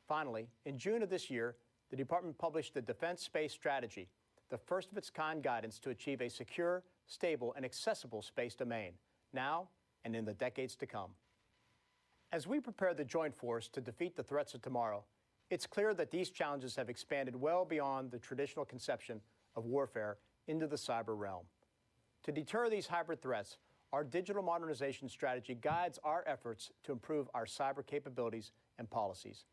Finally, in June of this year, the Department published the Defense Space Strategy, the first of its kind guidance to achieve a secure, stable, and accessible space domain, now and in the decades to come. As we prepare the joint force to defeat the threats of tomorrow, it's clear that these challenges have expanded well beyond the traditional conception of warfare into the cyber realm. To deter these hybrid threats, our digital modernization strategy guides our efforts to improve our cyber capabilities and policies,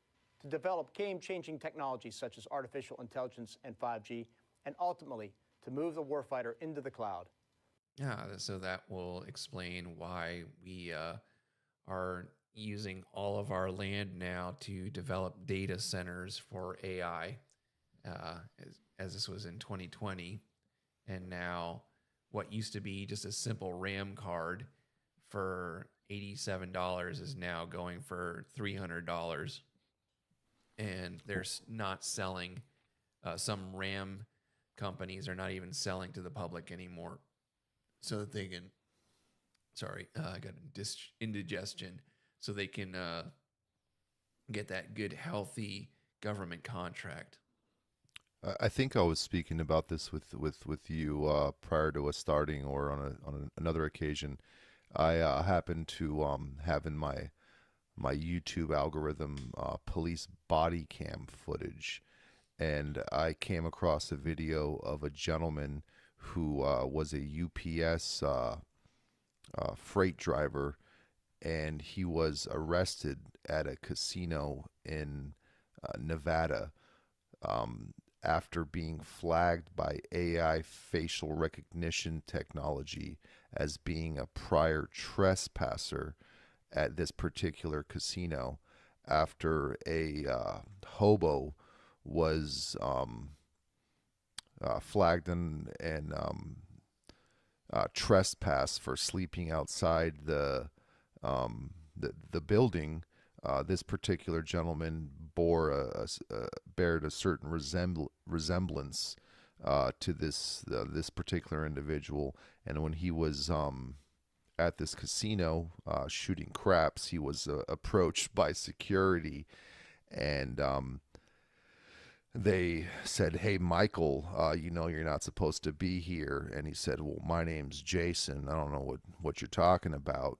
to develop game-changing technologies such as artificial intelligence and 5G, and ultimately to move the warfighter into the cloud. Yeah, so that will explain why we are using all of our land now to develop data centers for AI, as this was in 2020. And now what used to be just a simple RAM card for $87 is now going for $300. And they're not selling, some RAM companies are not even selling to the public anymore so that they can, I got indigestion, so they can get that good, healthy government contract. I think I was speaking about this with you prior to us starting, or on another occasion. I happened to have in my YouTube algorithm police body cam footage, and I came across a video of a gentleman who was a UPS freight driver, and he was arrested at a casino in Nevada after being flagged by AI facial recognition technology as being a prior trespasser at this particular casino, after a hobo was flagged and trespassed for sleeping outside the building. This particular gentleman bared a certain resemblance to this particular individual, and when he was at this casino shooting craps, he was approached by security, and they said, "Hey, Michael, you're not supposed to be here." And he said, "Well, my name's Jason. I don't know what you're talking about."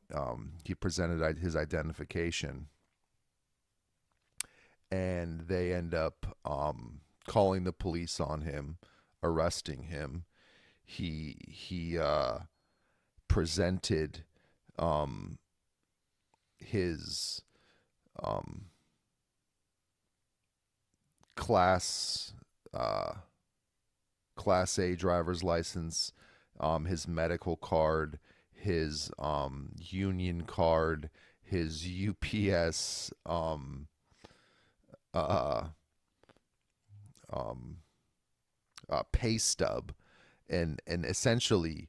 He presented his identification, and they end up calling the police on him, arresting him. He presented his class class A driver's license, his medical card, his union card, his UPS uh, pay stub, and essentially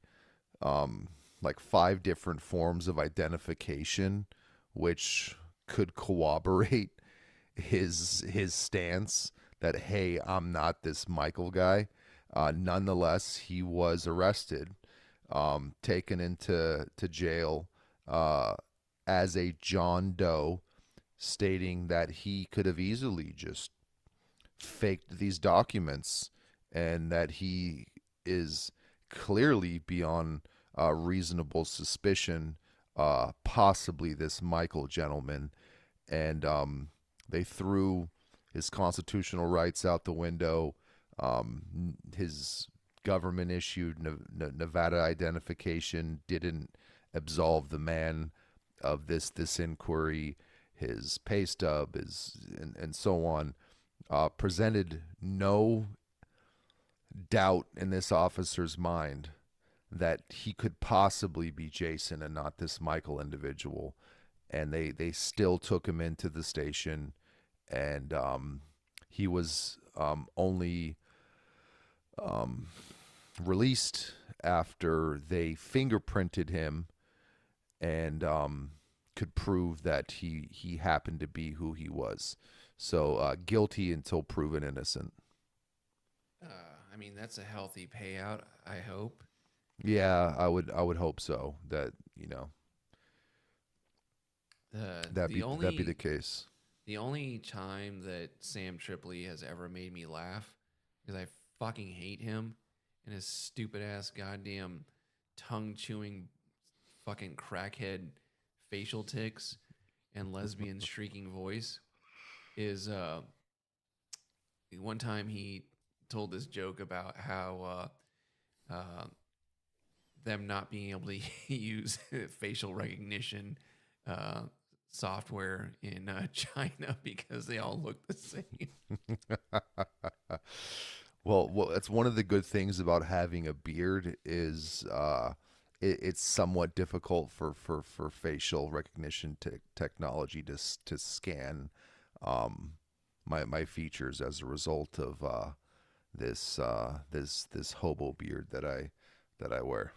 like 5 different forms of identification, which could corroborate his stance that, hey, I'm not this Michael guy. Nonetheless, he was arrested, taken into jail as a John Doe, stating that he could have easily just faked these documents and that he is clearly beyond reasonable suspicion, possibly this Michael gentleman. And they threw his constitutional rights out the window. His government issued Nevada identification didn't absolve the man of this inquiry. His pay stub is and so on presented no doubt in this officer's mind that he could possibly be Jason and not this Michael individual. And they still took him into the station, and he was only released after they fingerprinted him and could prove that he happened to be who he was. So guilty until proven innocent. I mean, that's a healthy payout, I hope. Yeah, I would hope so. That, you know, that'd be the case. The only time that Sam Tripoli has ever made me laugh, because I fucking hate him and his stupid ass goddamn tongue chewing fucking crackhead facial tics and lesbian shrieking voice, is one time he told this joke about how them not being able to use facial recognition software in China because they all look the same. Well, that's one of the good things about having a beard is it's somewhat difficult for facial recognition technology to scan my features as a result of this hobo beard that I wear.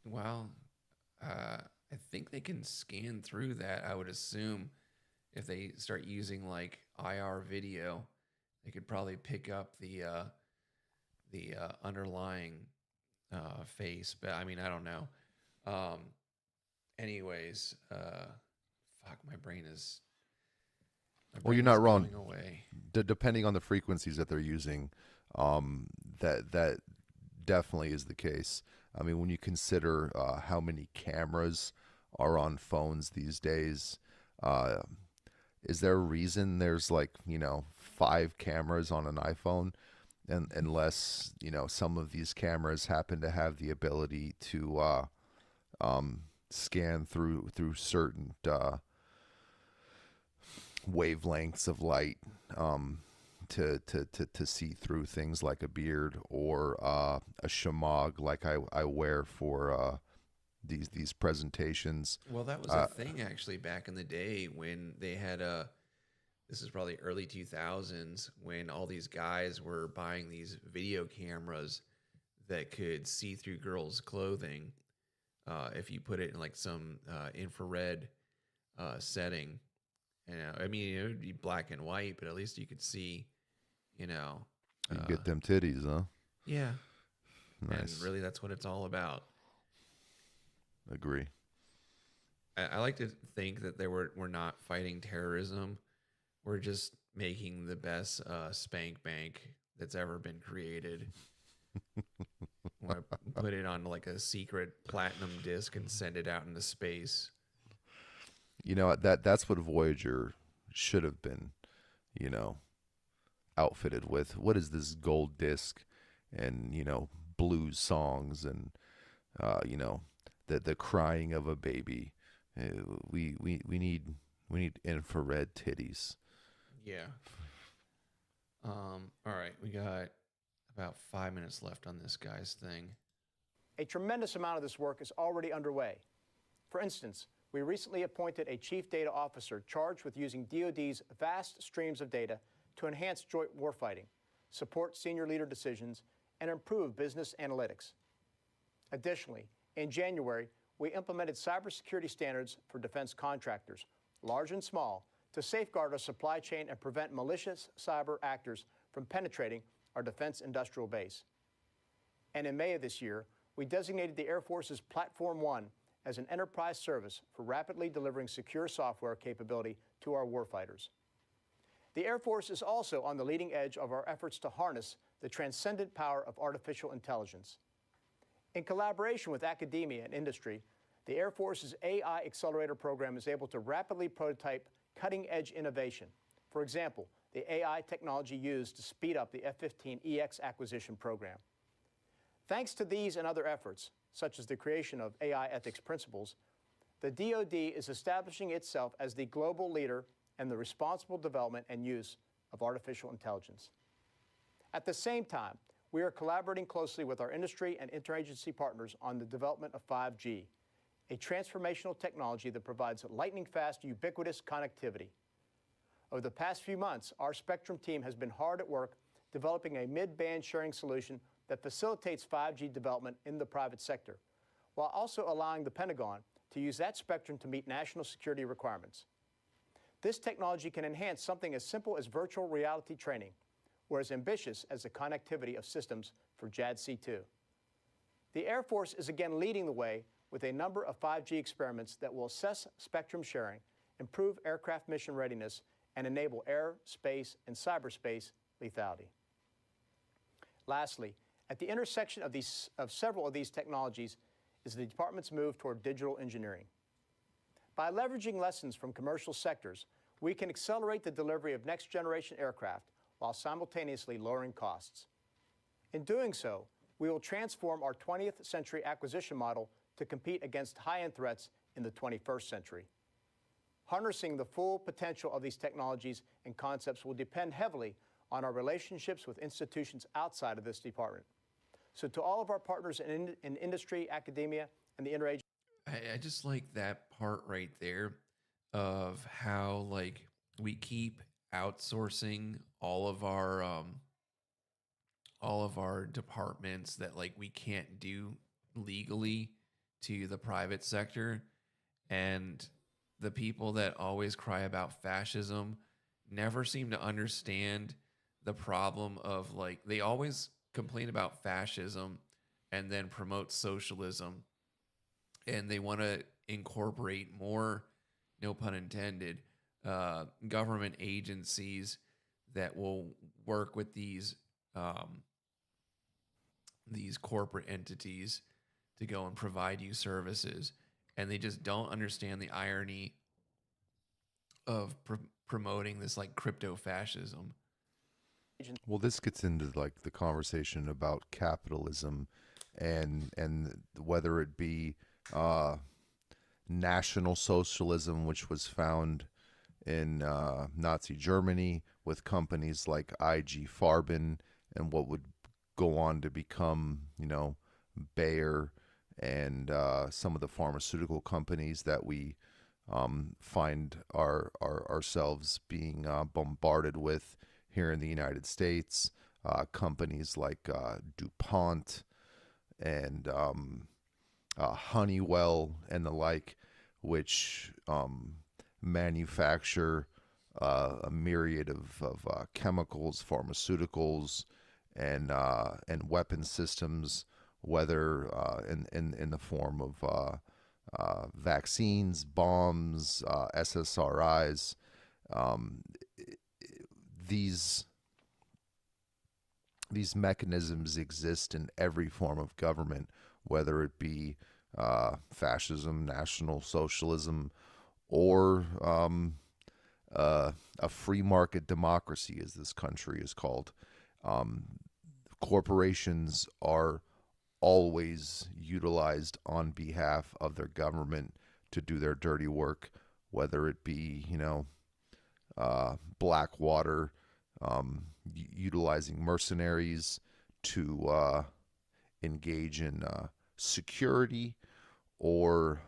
Well, I think they can scan through that. I would assume if they start using like IR video, they could probably pick up the underlying face. But I mean, I don't know. Anyways, fuck, my brain is. Well, you're not wrong. Going away. Depending on the frequencies that they're using, that definitely is the case. I mean, when you consider how many cameras are on phones these days, is there a reason there's like, 5 cameras on an iPhone? And unless, some of these cameras happen to have the ability to scan through certain wavelengths of light to see through things like a beard or a shamog like I wear for these presentations. Well, that was a thing actually back in the day when they had this is probably early 2000s when all these guys were buying these video cameras that could see through girls' clothing if you put it in like some infrared setting. I mean, it would be black and white, but at least you could see, You get them titties, huh? Yeah. Nice. And really, that's what it's all about. Agree. I like to think that we're not fighting terrorism. We're just making the best spank bank that's ever been created. Want to put it on like a secret platinum disc and send it out into space. That's what Voyager should have been, outfitted with. What is this gold disc and, blues songs and, the crying of a baby. We need infrared titties. Yeah. All right, we got about 5 minutes left on this guy's thing. A tremendous amount of this work is already underway. For instance, we recently appointed a chief data officer charged with using DoD's vast streams of data to enhance joint warfighting, support senior leader decisions, and improve business analytics. Additionally, in January, we implemented cybersecurity standards for defense contractors, large and small, to safeguard our supply chain and prevent malicious cyber actors from penetrating our defense industrial base. And in May of this year, we designated the Air Force's Platform One as an enterprise service for rapidly delivering secure software capability to our warfighters. The Air Force is also on the leading edge of our efforts to harness the transcendent power of artificial intelligence. In collaboration with academia and industry, the Air Force's AI Accelerator program is able to rapidly prototype cutting-edge innovation. For example, the AI technology used to speed up the F-15EX acquisition program. Thanks to these and other efforts, such as the creation of AI ethics principles, the DoD is establishing itself as the global leader in the responsible development and use of artificial intelligence. At the same time, we are collaborating closely with our industry and interagency partners on the development of 5G, a transformational technology that provides lightning-fast, ubiquitous connectivity. Over the past few months, our Spectrum team has been hard at work developing a mid-band sharing solution that facilitates 5G development in the private sector, while also allowing the Pentagon to use that spectrum to meet national security requirements. This technology can enhance something as simple as virtual reality training, or as ambitious as the connectivity of systems for JADC2. The Air Force is again leading the way with a number of 5G experiments that will assess spectrum sharing, improve aircraft mission readiness, and enable air, space, and cyberspace lethality. Lastly, at the intersection of several of these technologies is the department's move toward digital engineering. By leveraging lessons from commercial sectors, we can accelerate the delivery of next-generation aircraft while simultaneously lowering costs. In doing so, we will transform our 20th century acquisition model to compete against high-end threats in the 21st century. Harnessing the full potential of these technologies and concepts will depend heavily on our relationships with institutions outside of this department. So to all of our partners in industry, academia, and the interagency. I just like that part right there of how we keep outsourcing all of our departments that we can't do legally to the private sector, and the people that always cry about fascism never seem to understand the problem of they always complain about fascism and then promote socialism, and they want to incorporate more, no pun intended, government agencies that will work with these corporate entities to go and provide you services, and they just don't understand the irony of promoting this crypto fascism. Well, this gets into the conversation about capitalism and whether it be National Socialism, which was found in Nazi Germany with companies like IG Farben and what would go on to become, Bayer and some of the pharmaceutical companies that we find ourselves being bombarded with here in the United States, companies like DuPont and Honeywell and the like, which manufacture a myriad of chemicals, pharmaceuticals, and weapon systems, whether in the form of vaccines, bombs, SSRIs. These mechanisms exist in every form of government, whether it be fascism, National Socialism, or a free market democracy, as this country is called. Corporations are always utilized on behalf of their government to do their dirty work, whether it be, Blackwater, utilizing mercenaries to engage in security, or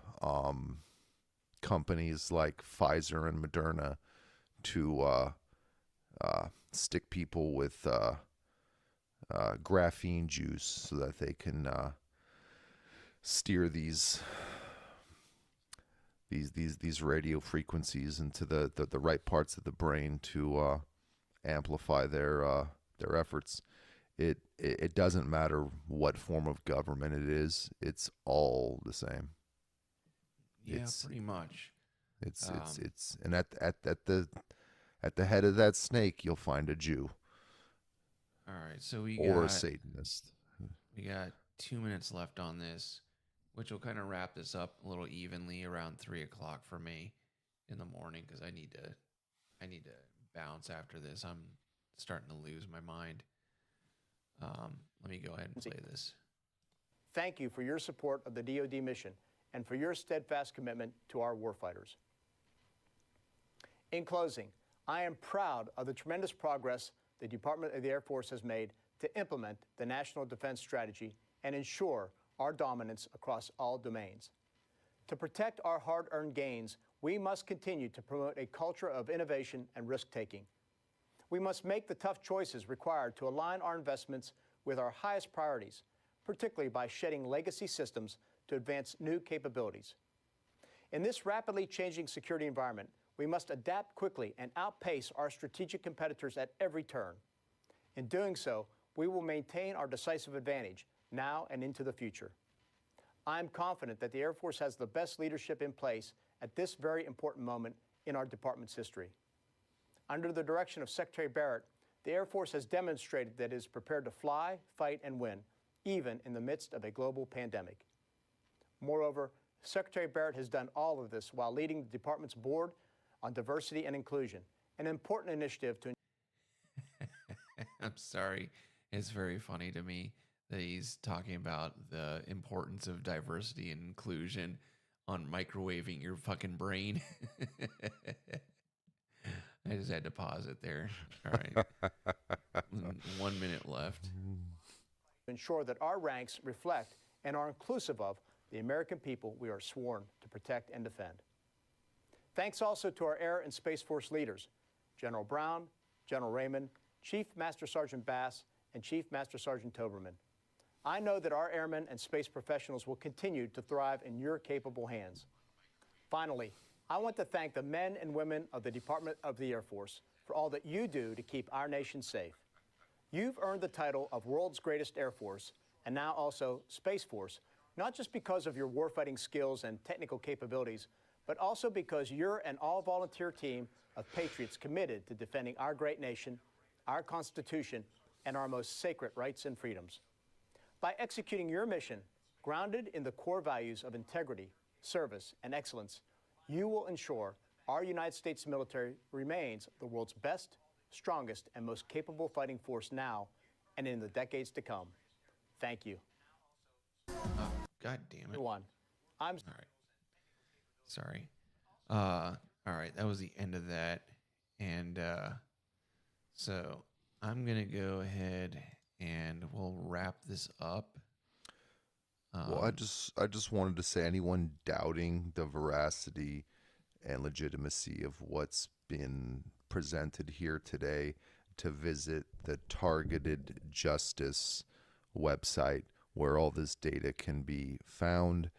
companies like Pfizer and Moderna to stick people with graphene juice so that they can steer these radio frequencies into the right parts of the brain to amplify their efforts. It doesn't matter what form of government it is; it's all the same. Yeah, pretty much. It's and at the head of that snake, you'll find a Jew All right, so we or a got Satanist. we got 2 minutes left on this, which will kind of wrap this up a little evenly around 3 o'clock for me in the morning because I need to bounce after this. I'm starting to lose my mind. Let me go ahead and play this. Thank you for your support of the DoD mission and for your steadfast commitment to our warfighters. In closing, I am proud of the tremendous progress the Department of the Air Force has made to implement the National Defense Strategy and ensure our dominance across all domains. To protect our hard-earned gains, we must continue to promote a culture of innovation and risk-taking. We must make the tough choices required to align our investments with our highest priorities, particularly by shedding legacy systems to advance new capabilities. In this rapidly changing security environment, we must adapt quickly and outpace our strategic competitors at every turn. In doing so, we will maintain our decisive advantage now and into the future. I'm confident that the Air Force has the best leadership in place at this very important moment in our department's history. Under the direction of Secretary Barrett, the Air Force has demonstrated that it is prepared to fly, fight, and win, even in the midst of a global pandemic. Moreover, Secretary Barrett has done all of this while leading the department's board on diversity and inclusion, an important initiative to... I'm sorry. It's very funny to me that he's talking about the importance of diversity and inclusion on microwaving your fucking brain. I just had to pause it there. All right. 1 minute left. ensure that our ranks reflect and are inclusive of the American people we are sworn to protect and defend. Thanks also to our Air and Space Force leaders, General Brown, General Raymond, Chief Master Sergeant Bass, and Chief Master Sergeant Toberman. I know that our airmen and space professionals will continue to thrive in your capable hands. Finally, I want to thank the men and women of the Department of the Air Force for all that you do to keep our nation safe. You've earned the title of World's Greatest Air Force, and now also Space Force, not just because of your warfighting skills and technical capabilities, but also because you're an all-volunteer team of patriots committed to defending our great nation, our Constitution, and our most sacred rights and freedoms. By executing your mission, grounded in the core values of integrity, service, and excellence, you will ensure our United States military remains the world's best, strongest, and most capable fighting force now and in the decades to come. Thank you. Oh, God damn it. One. I'm All right. Sorry. All right. That was the end of that. And so I'm going to go ahead and we'll wrap this up. Well, I just wanted to say, anyone doubting the veracity and legitimacy of what's been presented here today, to visit the Targeted Justice website where all this data can be found.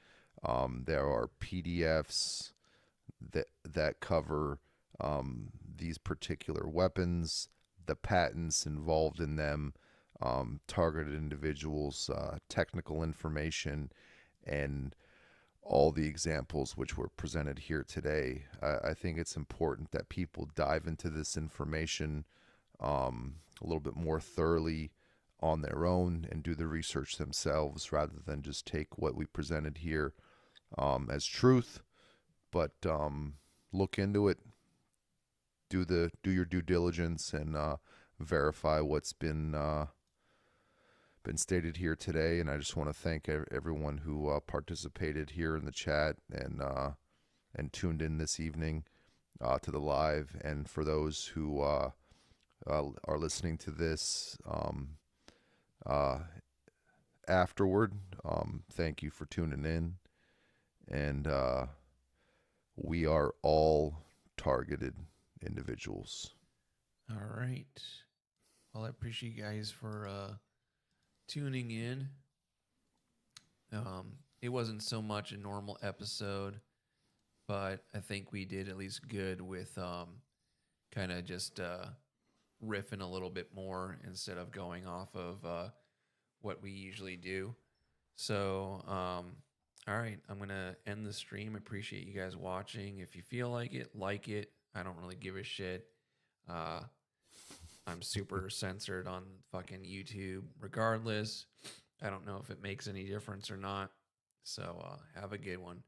There are PDFs that cover these particular weapons, the patents involved in them, targeted individuals, technical information, and all the examples which were presented here today. I think it's important that people dive into this information a little bit more thoroughly on their own and do the research themselves, rather than just take what we presented here as truth. But look into it, do your due diligence and verify what's been stated here today. And I just want to thank everyone who participated here in the chat and tuned in this evening to the live. And for those who are listening to this afterward, thank you for tuning in. And we are all targeted individuals. All right. Well, I appreciate you guys for tuning in. It wasn't so much a normal episode, but I think we did at least good with kind of just riffing a little bit more instead of going off of what we usually do. So, all right, I'm going to end the stream. Appreciate you guys watching. If you feel like it, like it. I don't really give a shit. I'm super censored on fucking YouTube regardless. I don't know if it makes any difference or not. So have a good one.